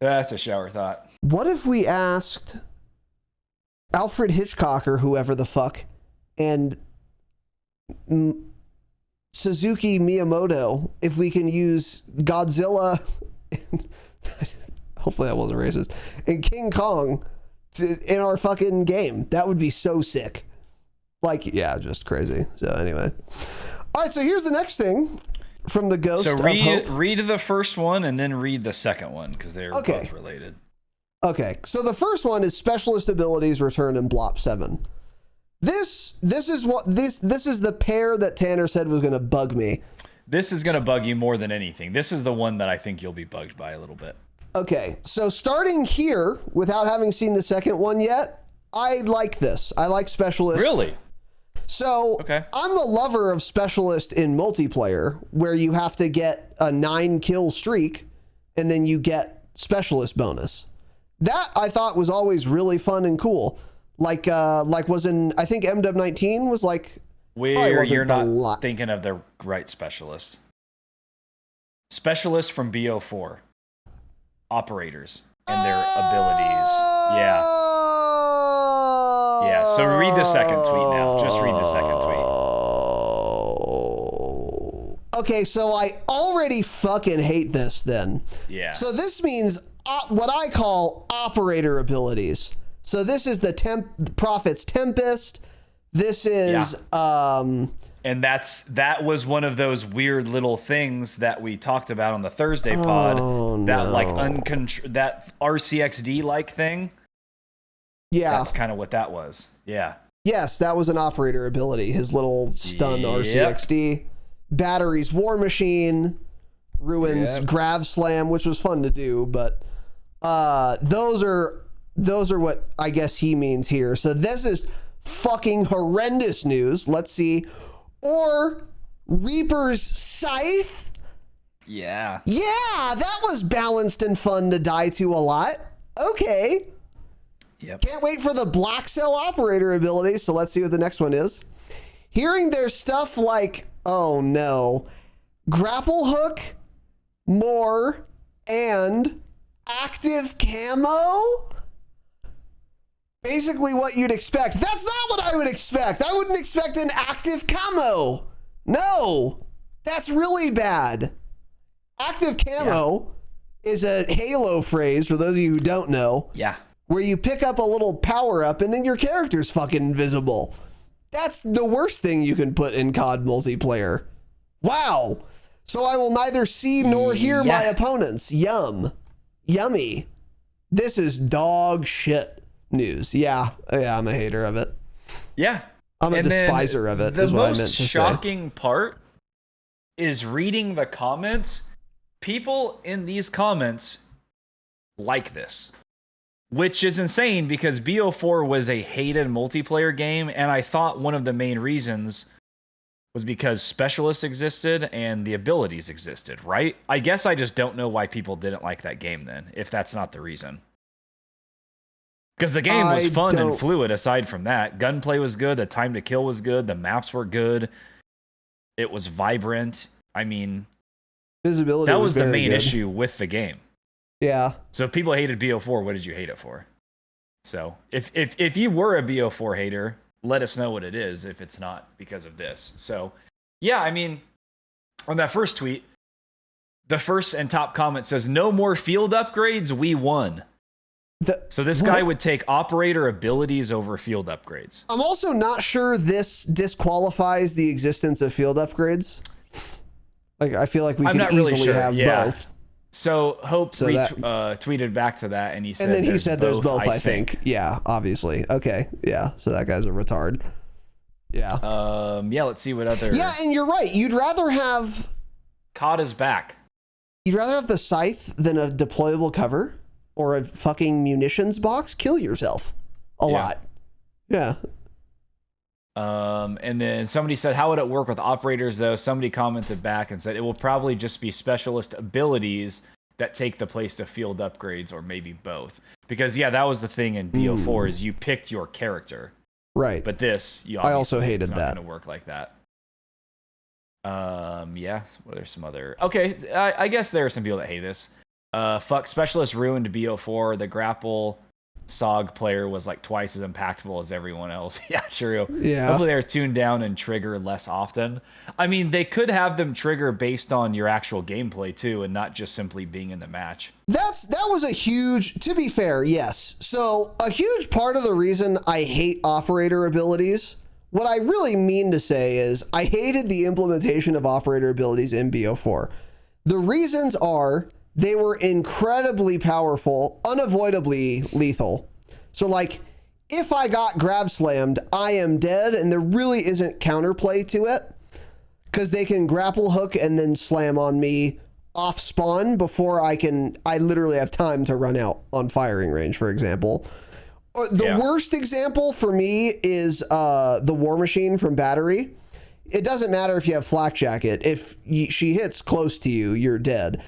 S1: That's a shower thought.
S2: What if we asked Alfred Hitchcock or whoever the fuck and Suzuki Miyamoto if we can use Godzilla, hopefully that wasn't racist, and King Kong in our fucking game. That would be so sick. Like, yeah, just crazy. So anyway. All right, so here's the next thing from the Ghost of Hope.
S1: Read the first one and then read the second one because they're both related.
S2: Okay, so the first one is specialist abilities returned in Blop 7. This is the pair that Tanner said was going to bug me.
S1: This is going to bug you more than anything. This is the one that I think you'll be bugged by a little bit.
S2: Okay, so starting here, without having seen the second one yet, I like this. I like specialist.
S1: Really?
S2: So I'm a lover of specialist in multiplayer, where you have to get a 9-kill streak, and then you get specialist bonus. That I thought was always really fun and cool. Like was in, I think MW19 was like.
S1: You're not thinking of the right specialist. Specialist from BO4. Operators and their abilities. Yeah. Yeah, so read the second tweet now. Just read the second tweet.
S2: Okay, so I already fucking hate this then.
S1: Yeah.
S2: So this means what I call operator abilities. So this is the Prophet's Tempest. This is
S1: and that was one of those weird little things that we talked about on the Thursday pod. That RCXD like thing.
S2: Yeah.
S1: That's kind of what that was. Yeah.
S2: Yes, that was an operator ability. His little stun RCXD. Batteries War Machine. Ruins Grav Slam, which was fun to do, but those are what I guess he means here. So this is fucking horrendous news. Let's see. Or Reaper's Scythe.
S1: Yeah.
S2: Yeah, that was balanced and fun to die to a lot. Okay.
S1: Yep.
S2: Can't wait for the Black Cell operator ability. So let's see what the next one is. Hearing there's stuff like, oh no, grapple hook, more, and active camo. Basically what you'd expect. That's not what I would expect. I wouldn't expect an active camo. No, that's really bad. Active camo is a Halo phrase for those of you who don't know.
S1: Yeah.
S2: Where you pick up a little power up and then your character's fucking invisible. That's the worst thing you can put in COD multiplayer. Wow. So I will neither see nor hear my opponents. Yummy. This is dog shit news. Yeah, I'm a hater of it.
S1: Yeah.
S2: I'm a despiser of it.
S1: The most shocking part is reading the comments. People in these comments like this, which is insane because BO4 was a hated multiplayer game, and I thought one of the main reasons was because specialists existed and the abilities existed, right? I guess I just don't know why people didn't like that game then, if that's not the reason. Because the game was fun and fluid aside from that. Gunplay was good, the time to kill was good, the maps were good, it was vibrant. I mean,
S2: visibility
S1: that was the main issue with the game.
S2: Yeah.
S1: So if people hated BO4, what did you hate it for? So if you were a BO4 hater, let us know what it is if it's not because of this. So yeah, I mean, on that first tweet, the first and top comment says, no more field upgrades, we won. So this guy would take operator abilities over field upgrades. I'm
S2: also not sure this disqualifies the existence of field upgrades. Like, I feel like we could easily have both.
S1: So Hope tweeted back to that, and he said,
S2: there's both. I think. Yeah, obviously. Okay. Yeah. So that guy's a retard. Yeah.
S1: Yeah. Let's see what other.
S2: Yeah, and you're right. You'd rather have.
S1: COD is back.
S2: You'd rather have the scythe than a deployable cover or a fucking munitions box. Kill yourself a lot. Yeah.
S1: And then somebody said, how would it work with operators though? Somebody commented back and said it will probably just be specialist abilities that take the place of field upgrades, or maybe both. Because that was the thing in BO4 is you picked your character.
S2: Right.
S1: But this,
S2: I also hated
S1: it's not
S2: that.
S1: going to work like that. Yeah. Well, there's some other. Okay. I guess there are some people that hate this. Fuck specialist ruined BO4. The grapple SOG player was like twice as impactful as everyone else. Yeah, true.
S2: Yeah.
S1: Hopefully they're tuned down and trigger less often. I mean, they could have them trigger based on your actual gameplay too, and not just simply being in the match.
S2: That was a huge, to be fair, yes. So a huge part of the reason I hate operator abilities, what I really mean to say is I hated the implementation of operator abilities in BO4. The reasons are they were incredibly powerful, unavoidably lethal. So like, if I got grab slammed, I am dead, and there really isn't counterplay to it, because they can grapple hook and then slam on me off spawn before I literally have time to run out on firing range, for example. The worst example for me is the War Machine from Battery. It doesn't matter if you have Flak Jacket. If she hits close to you, you're dead.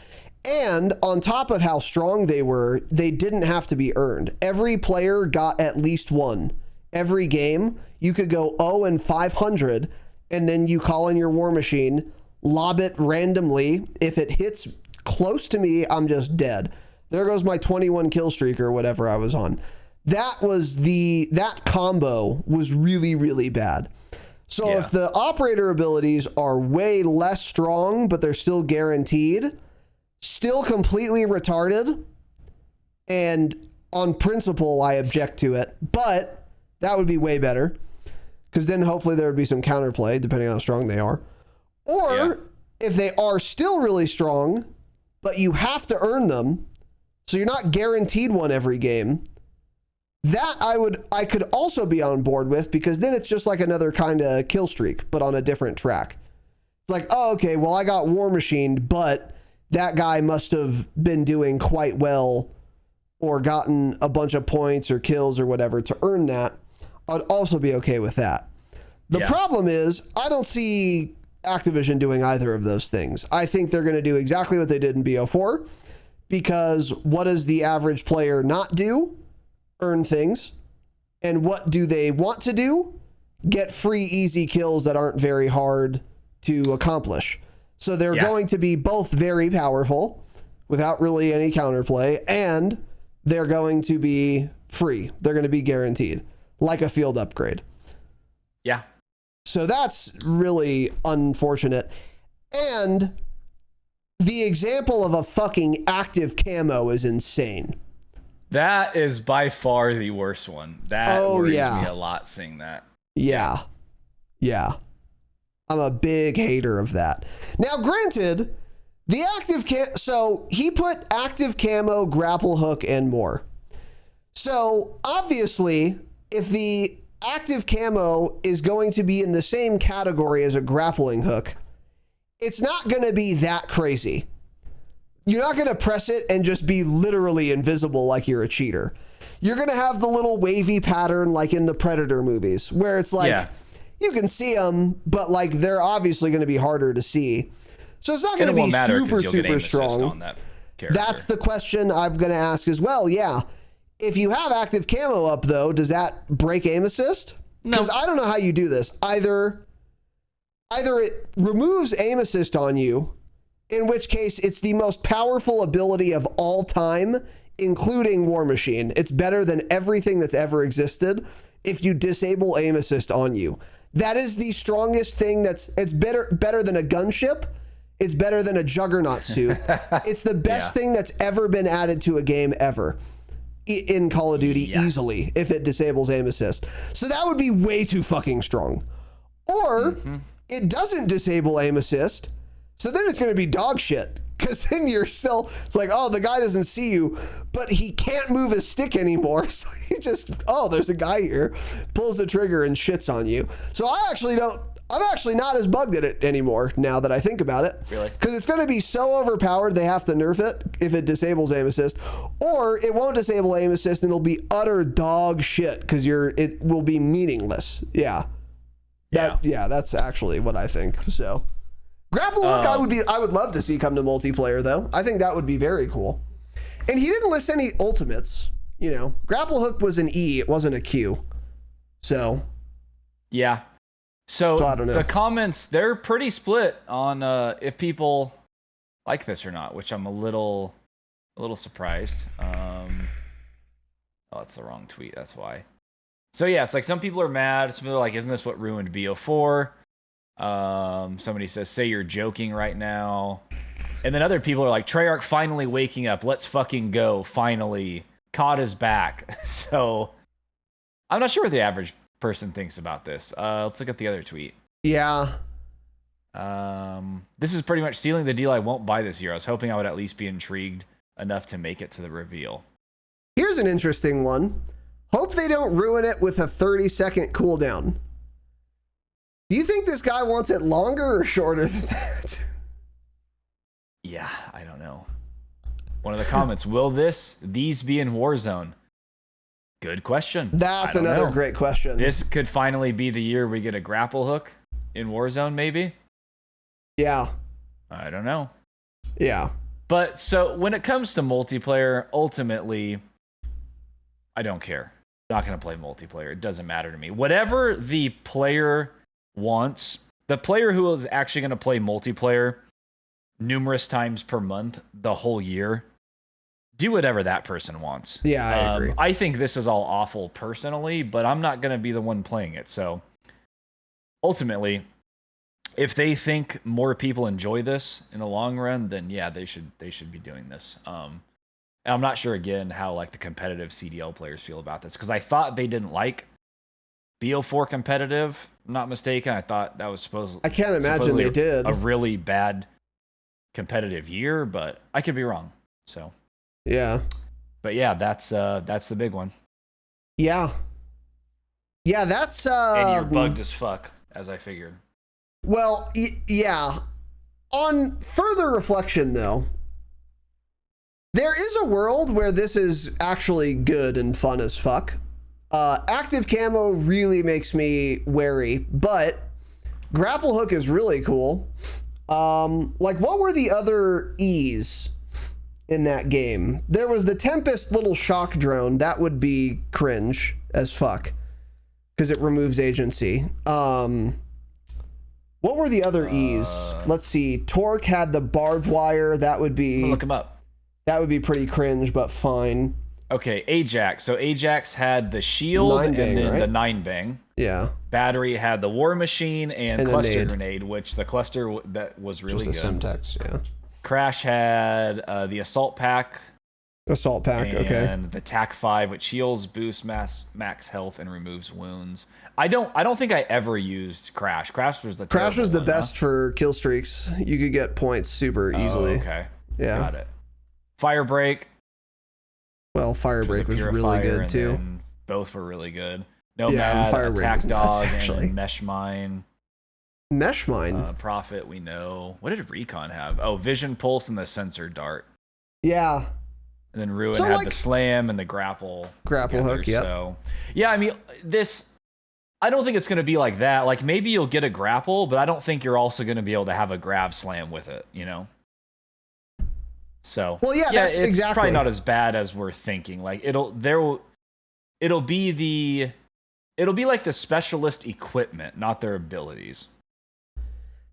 S2: And on top of how strong they were, they didn't have to be earned. Every player got at least one. Every game, you could go 0-500, and then you call in your War Machine, lob it randomly. If it hits close to me, I'm just dead. There goes my 21 kill streak or whatever I was on. That combo was really, really bad. So if the operator abilities are way less strong, but they're still guaranteed, still completely retarded, and on principle, I object to it, but that would be way better, because then hopefully there would be some counterplay, depending on how strong they are. Or if they are still really strong, but you have to earn them, so you're not guaranteed one every game, that I could also be on board with, because then it's just like another kind of kill streak, but on a different track. It's like, oh, okay, well, I got War Machined, but that guy must have been doing quite well or gotten a bunch of points or kills or whatever to earn that. I'd also be okay with that. The problem is, I don't see Activision doing either of those things. I think they're going to do exactly what they did in BO4, because what does the average player not do? Earn things. And what do they want to do? Get free, easy kills that aren't very hard to accomplish. So they're going to be both very powerful without really any counterplay, and they're going to be free. They're going to be guaranteed, like a field upgrade.
S1: Yeah.
S2: So that's really unfortunate. And the example of a fucking active camo is insane.
S1: That is by far the worst one. That worries me a lot, seeing that.
S2: Yeah. Yeah. I'm a big hater of that. Now, granted, the active so he put active camo, grapple hook, and more. So obviously, if the active camo is going to be in the same category as a grappling hook, it's not going to be that crazy. You're not going to press it and just be literally invisible like you're a cheater. You're going to have the little wavy pattern like in the Predator movies, where it's like, you can see them, but like they're obviously going to be harder to see. So it's not going to be super strong. That's the question I'm going to ask as well. Yeah. If you have active camo up, though, does that break aim assist? Because I don't know how you do this. Either it removes aim assist on you, in which case it's the most powerful ability of all time, including War Machine. It's better than everything that's ever existed if you disable aim assist on you. That is the strongest thing. It's better than a gunship. It's better than a juggernaut suit. It's the best thing that's ever been added to a game ever in Call of Duty, easily, if it disables aim assist. So that would be way too fucking strong. Or it doesn't disable aim assist, so then it's going to be dog shit, because then you're still, it's like, oh, the guy doesn't see you, but he can't move his stick anymore. So he just, oh, there's a guy here, pulls the trigger and shits on you. So I'm actually not as bugged at it anymore now that I think about it.
S1: Really?
S2: Because it's going to be so overpowered they have to nerf it if it disables aim assist, or it won't disable aim assist and it'll be utter dog shit because it will be meaningless. Yeah. That's actually what I think. So grapple hook, I would love to see come to multiplayer though. I think that would be very cool. And he didn't list any ultimates. You know, grapple hook was an E, it wasn't a Q. So
S1: yeah. So
S2: I don't know.
S1: The comments, they're pretty split on if people like this or not, which I'm a little surprised. Oh, that's the wrong tweet. That's why. So yeah, it's like some people are mad. Some people are like, isn't this what ruined BO4? Somebody says, say you're joking right now. And then other people are like, Treyarch finally waking up. Let's fucking go. Finally. COD is back. So I'm not sure what the average person thinks about this. Let's look at the other tweet.
S2: Yeah.
S1: This is pretty much sealing the deal I won't buy this year. I was hoping I would at least be intrigued enough to make it to the reveal.
S2: Here's an interesting one. Hope they don't ruin it with a 30-second cooldown. Do you think this guy wants it longer or shorter than that?
S1: Yeah, I don't know. One of the comments, will these be in Warzone? Good question.
S2: That's another great question.
S1: This could finally be the year we get a grapple hook in Warzone, maybe?
S2: Yeah.
S1: I don't know.
S2: Yeah.
S1: But so when it comes to multiplayer, ultimately, I don't care. I'm not going to play multiplayer. It doesn't matter to me. Whatever the player wants, the player who is actually going to play multiplayer numerous times per month the whole year, do whatever that person wants.
S2: Yeah, I agree.
S1: I think this is all awful personally, but I'm not going to be the one playing it. So ultimately, if they think more people enjoy this in the long run, then yeah, they should be doing this. And I'm not sure again how like the competitive CDL players feel about this, because I thought they didn't like BO4 competitive. I'm not mistaken. I thought that was
S2: I can't imagine they did.
S1: A really bad competitive year, but I could be wrong. So
S2: yeah.
S1: But yeah, that's the big one.
S2: Yeah. Yeah, that's
S1: and you're bugged as fuck, as I figured.
S2: Well, yeah. On further reflection, though, there is a world where this is actually good and fun as fuck. Active camo really makes me wary, but grapple hook is really cool. Like, what were the other E's in that game? There was the Tempest little shock drone. That would be cringe as fuck because it removes agency. What were the other E's? Let's see. Torque had the barbed wire. That would be...
S1: Look him up.
S2: That would be pretty cringe, but fine.
S1: Okay, Ajax. So Ajax had the shield and then the 9-bang.
S2: Yeah.
S1: Battery had the war machine and cluster grenade, which the cluster that was really good.
S2: Just the Semtex, yeah.
S1: Crash had the assault pack.
S2: Assault pack, okay.
S1: And the TAC 5, which heals, boosts max health, and removes wounds. I don't think I ever used Crash. Crash was the
S2: best for kill streaks. You could get points super easily.
S1: Okay.
S2: Yeah.
S1: Got it. Firebreak.
S2: Well, Firebreak was really good too.
S1: Both were really good. Nomad, Attack Dog, and Mesh Mine.
S2: Mesh Mine.
S1: Prophet, we know. What did Recon have? Oh, Vision Pulse and the Sensor Dart.
S2: Yeah.
S1: And then Ruin had the Slam and the Grapple
S2: hook, yeah.
S1: So, yeah, I mean, I don't think it's going to be like that. Like, maybe you'll get a Grapple, but I don't think you're also going to be able to have a Grav Slam with it, you know? So,
S2: well, yeah, that's
S1: it's
S2: exactly.
S1: Probably not as bad as we're thinking. Like, it'll be like the specialist equipment, not their abilities.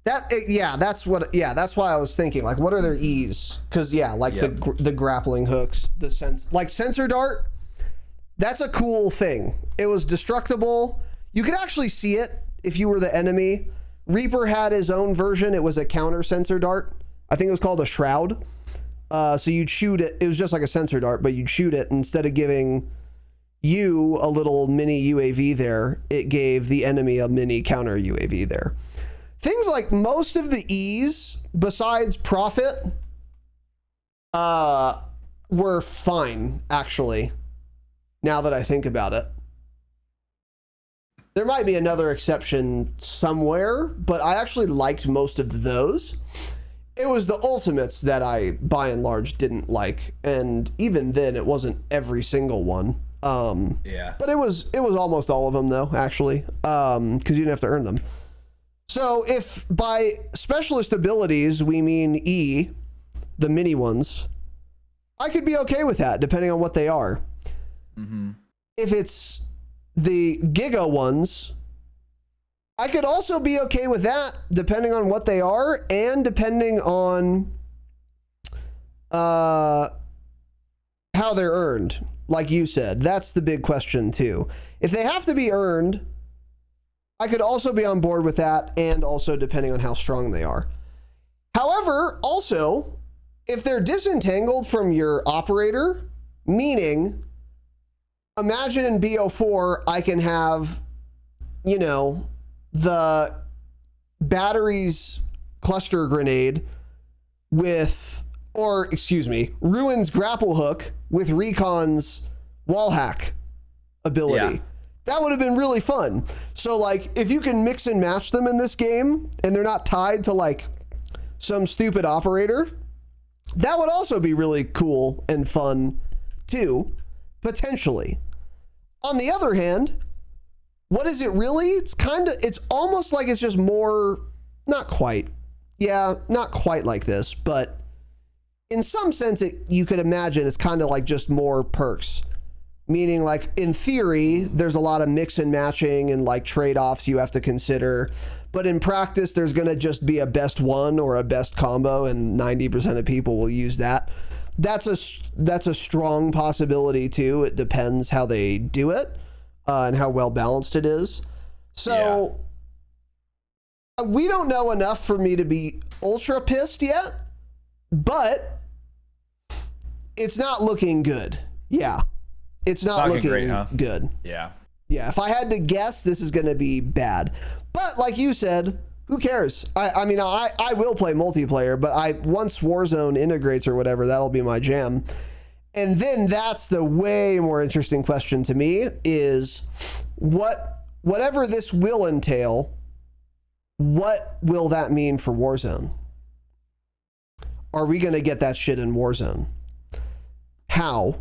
S2: That's why I was thinking, like, what are their E's? Because the grappling hooks, Sensor Dart, that's a cool thing. It was destructible. You could actually see it if you were the enemy. Reaper had his own version. It was a counter Sensor Dart. I think it was called a Shroud. So you'd shoot it. It was just like a Sensor Dart, but you'd shoot it. Instead of giving you a little mini UAV there, it gave the enemy a mini counter UAV there. Things like most of the E's, besides Prophet, were fine, actually, now that I think about it. There might be another exception somewhere, but I actually liked most of those. It was the ultimates that I, by and large, didn't like, and even then, it wasn't every single one. But it was almost all of them, though, actually, because you didn't have to earn them. So if by specialist abilities we mean E, the mini ones, I could be okay with that, depending on what they are.
S1: Mm-hmm.
S2: If it's the Giga ones, I could also be okay with that, depending on what they are, and depending on how they're earned. like you said, that's the big question too. If they have to be earned, I could also be on board with that, and also depending on how strong they are. However, also, if they're disentangled from your operator, meaning, imagine in BO4, I can have, you know, the batteries cluster grenade with, or excuse me, Ruin's grapple hook with Recon's wall hack ability. Yeah. That would have been really fun. So like, if you can mix and match them in this game and they're not tied to like some stupid operator, that would also be really cool and fun too, potentially. On the other hand, what is it really? It's almost like it's just more, not quite. Yeah, not quite like this, but in some sense, you could imagine it's kind of like just more perks. Meaning, like, in theory, there's a lot of mix and matching and like trade-offs you have to consider. But in practice, there's going to just be a best one or a best combo, and 90% of people will use that. That's a strong possibility too. It depends how they do it and how well balanced it is. So we don't know enough for me to be ultra pissed yet, but it's not looking good. Yeah. It's not looking great, huh? Good.
S1: Yeah.
S2: Yeah. If I had to guess, this is going to be bad. But like you said, who cares? I mean, I will play multiplayer, but once Warzone integrates or whatever, that'll be my jam. And then that's the way more interesting question to me is whatever this will entail, what will that mean for Warzone? Are we going to get that shit in Warzone? How?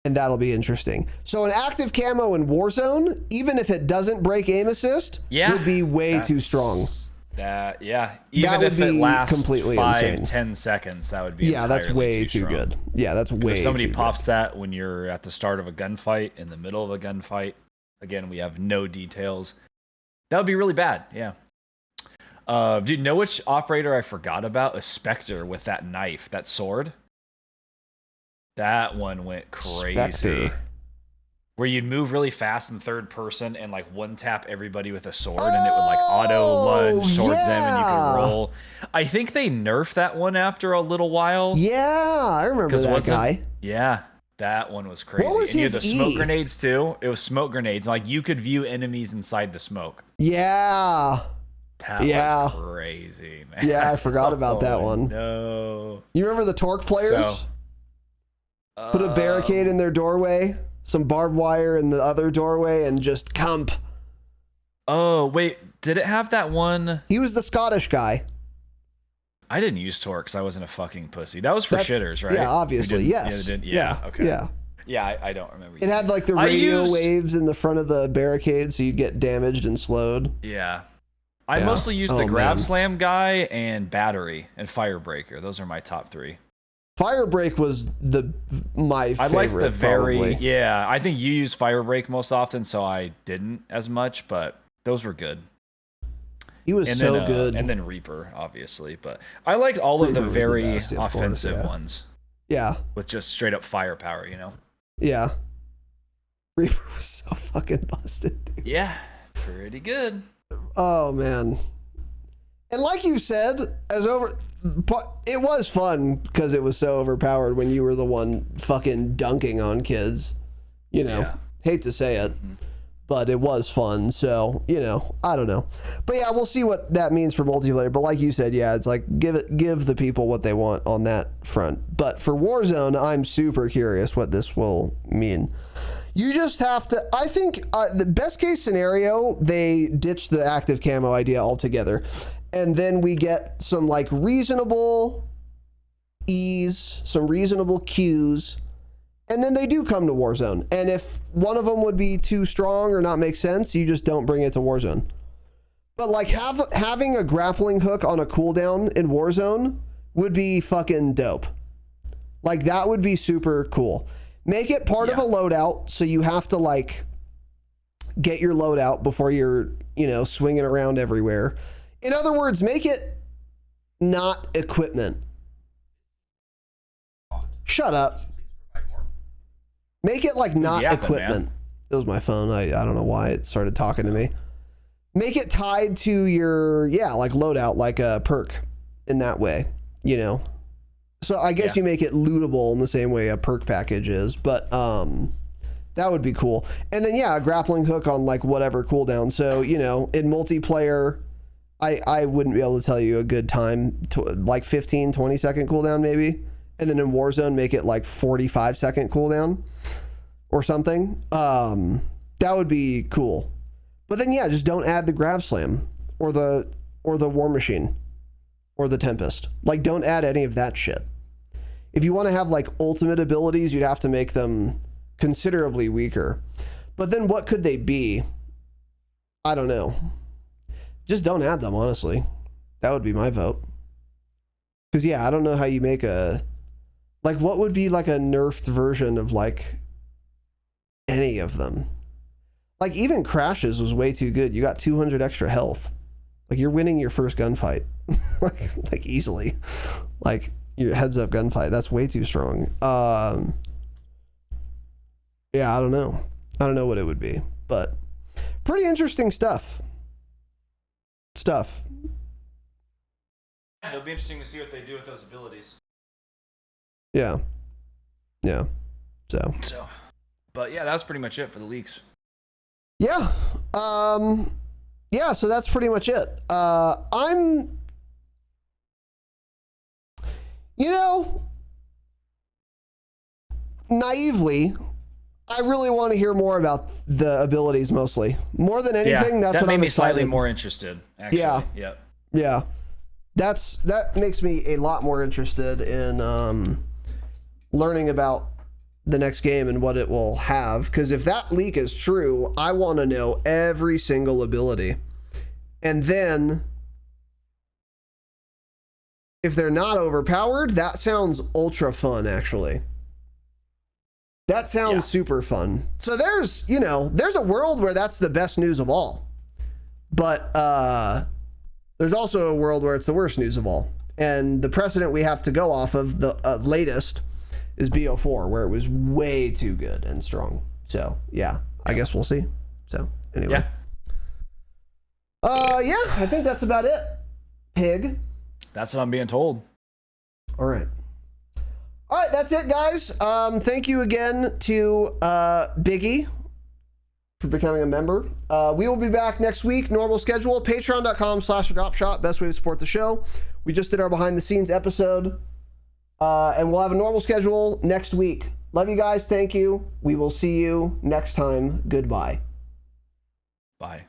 S2: And that'll be interesting. So an active camo in Warzone, even if it doesn't break aim assist, would be way too strong.
S1: Even if it lasts completely 5-10 seconds, that would be
S2: that's way too good. Yeah, that's way too good.
S1: If somebody pops that when you're at the start of a gunfight, in the middle of a gunfight, again, we have no details. That would be really bad. Yeah. Do you know which operator I forgot about? A Spectre with that knife, that sword. That one went crazy. Spectre. Where you'd move really fast in third person and like one tap everybody with a sword, and it would like auto lunge towards them and you could roll. I think they nerfed that one after a little while.
S2: Yeah, I remember that guy.
S1: Yeah, that one was crazy.
S2: What was
S1: and you
S2: his
S1: had the smoke grenades too. It was smoke grenades. Like you could view enemies inside the smoke.
S2: Yeah.
S1: That was crazy, man.
S2: Yeah, I forgot about that one.
S1: No.
S2: You remember the Torque players? Put a barricade in their doorway, some barbed wire in the other doorway, and just camp.
S1: Oh, wait. Did it have that one?
S2: He was the Scottish guy.
S1: I didn't use Torque because I wasn't a fucking pussy. That was for shitters, right?
S2: Yeah, obviously. Yes.
S1: Yeah. Okay.
S2: Yeah.
S1: Yeah, I don't remember.
S2: It had like the radio waves in the front of the barricade so you'd get damaged and slowed.
S1: Yeah. I mostly used the Grab Slam guy and Battery and Firebreaker. Those are my top three.
S2: Firebreak was my favorite. I like the
S1: I think you use Firebreak most often, so I didn't as much, but those were good.
S2: He was good.
S1: And then Reaper, obviously, but I liked all of the very offensive ones.
S2: Yeah.
S1: With just straight up firepower, you know?
S2: Yeah. Reaper was so fucking busted, dude.
S1: Yeah, pretty good.
S2: Oh, man. And like you said, it was fun because it was so overpowered when you were the one fucking dunking on kids. You know, hate to say it, but it was fun. So, you know, I don't know. But yeah, we'll see what that means for multiplayer. But like you said, it's like give the people what they want on that front. But for Warzone, I'm super curious what this will mean. You just have to, I think the best case scenario, they ditch the active camo idea altogether. And then we get some like reasonable ease, some reasonable cues, and then they do come to Warzone. And if one of them would be too strong or not make sense, you just don't bring it to Warzone. But like having a grappling hook on a cooldown in Warzone would be fucking dope. Like that would be super cool. Make it part of a loadout, so you have to like get your loadout before you're, swinging around everywhere. In other words, make it not equipment. Shut up. Make it like not
S1: yapping,
S2: equipment.
S1: man?
S2: It was my phone. I don't know why it started talking to me. Make it tied to your, like loadout, like a perk in that way, you know? So I guess you make it lootable in the same way a perk package is, but that would be cool. And then, a grappling hook on like whatever cooldown. So, you know, in multiplayer, I wouldn't be able to tell you a good time to like 15, 20 second cooldown maybe. And then in Warzone, make it like 45-second cooldown or something. That would be cool. But then, just don't add the Grav Slam or the War Machine or the Tempest. Like, don't add any of that shit. If you want to have like ultimate abilities, you'd have to make them considerably weaker. But then what could they be? I don't know. Just don't add them, honestly. That would be my vote. Because, I don't know how you make a... Like, what would be like a nerfed version of like any of them? Like, even Crashes was way too good. You got 200 extra health. Like, you're winning your first gunfight. like easily. Like, your heads-up gunfight. That's way too strong. I don't know. I don't know what it would be. But pretty interesting stuff.
S1: It'll be interesting to see what they do with those abilities.
S2: Yeah. So.
S1: But that was pretty much it for the leaks.
S2: Yeah. So that's pretty much it. I'm, naively, I really want to hear more about the abilities mostly. More than anything, that's
S1: that
S2: what
S1: made
S2: I'm
S1: me
S2: excited.
S1: slightly more interested, actually.
S2: Yeah. That makes me a lot more interested in learning about the next game and what it will have. Because if that leak is true, I want to know every single ability. And then, if they're not overpowered, that sounds ultra fun, actually. That sounds super fun. So there's a world where that's the best news of all. But there's also a world where it's the worst news of all. And the precedent we have to go off of, the latest, is BO4, where it was way too good and strong. So, I guess we'll see. So, anyway. I think that's about it. Pig.
S1: That's what I'm being told.
S2: All right, that's it, guys. Thank you again to Biggie for becoming a member. We will be back next week, normal schedule, patreon.com/Dropshot, best way to support the show. We just did our behind the scenes episode, and we'll have a normal schedule next week. Love you guys. Thank you. We will see you next time. Goodbye.
S1: Bye.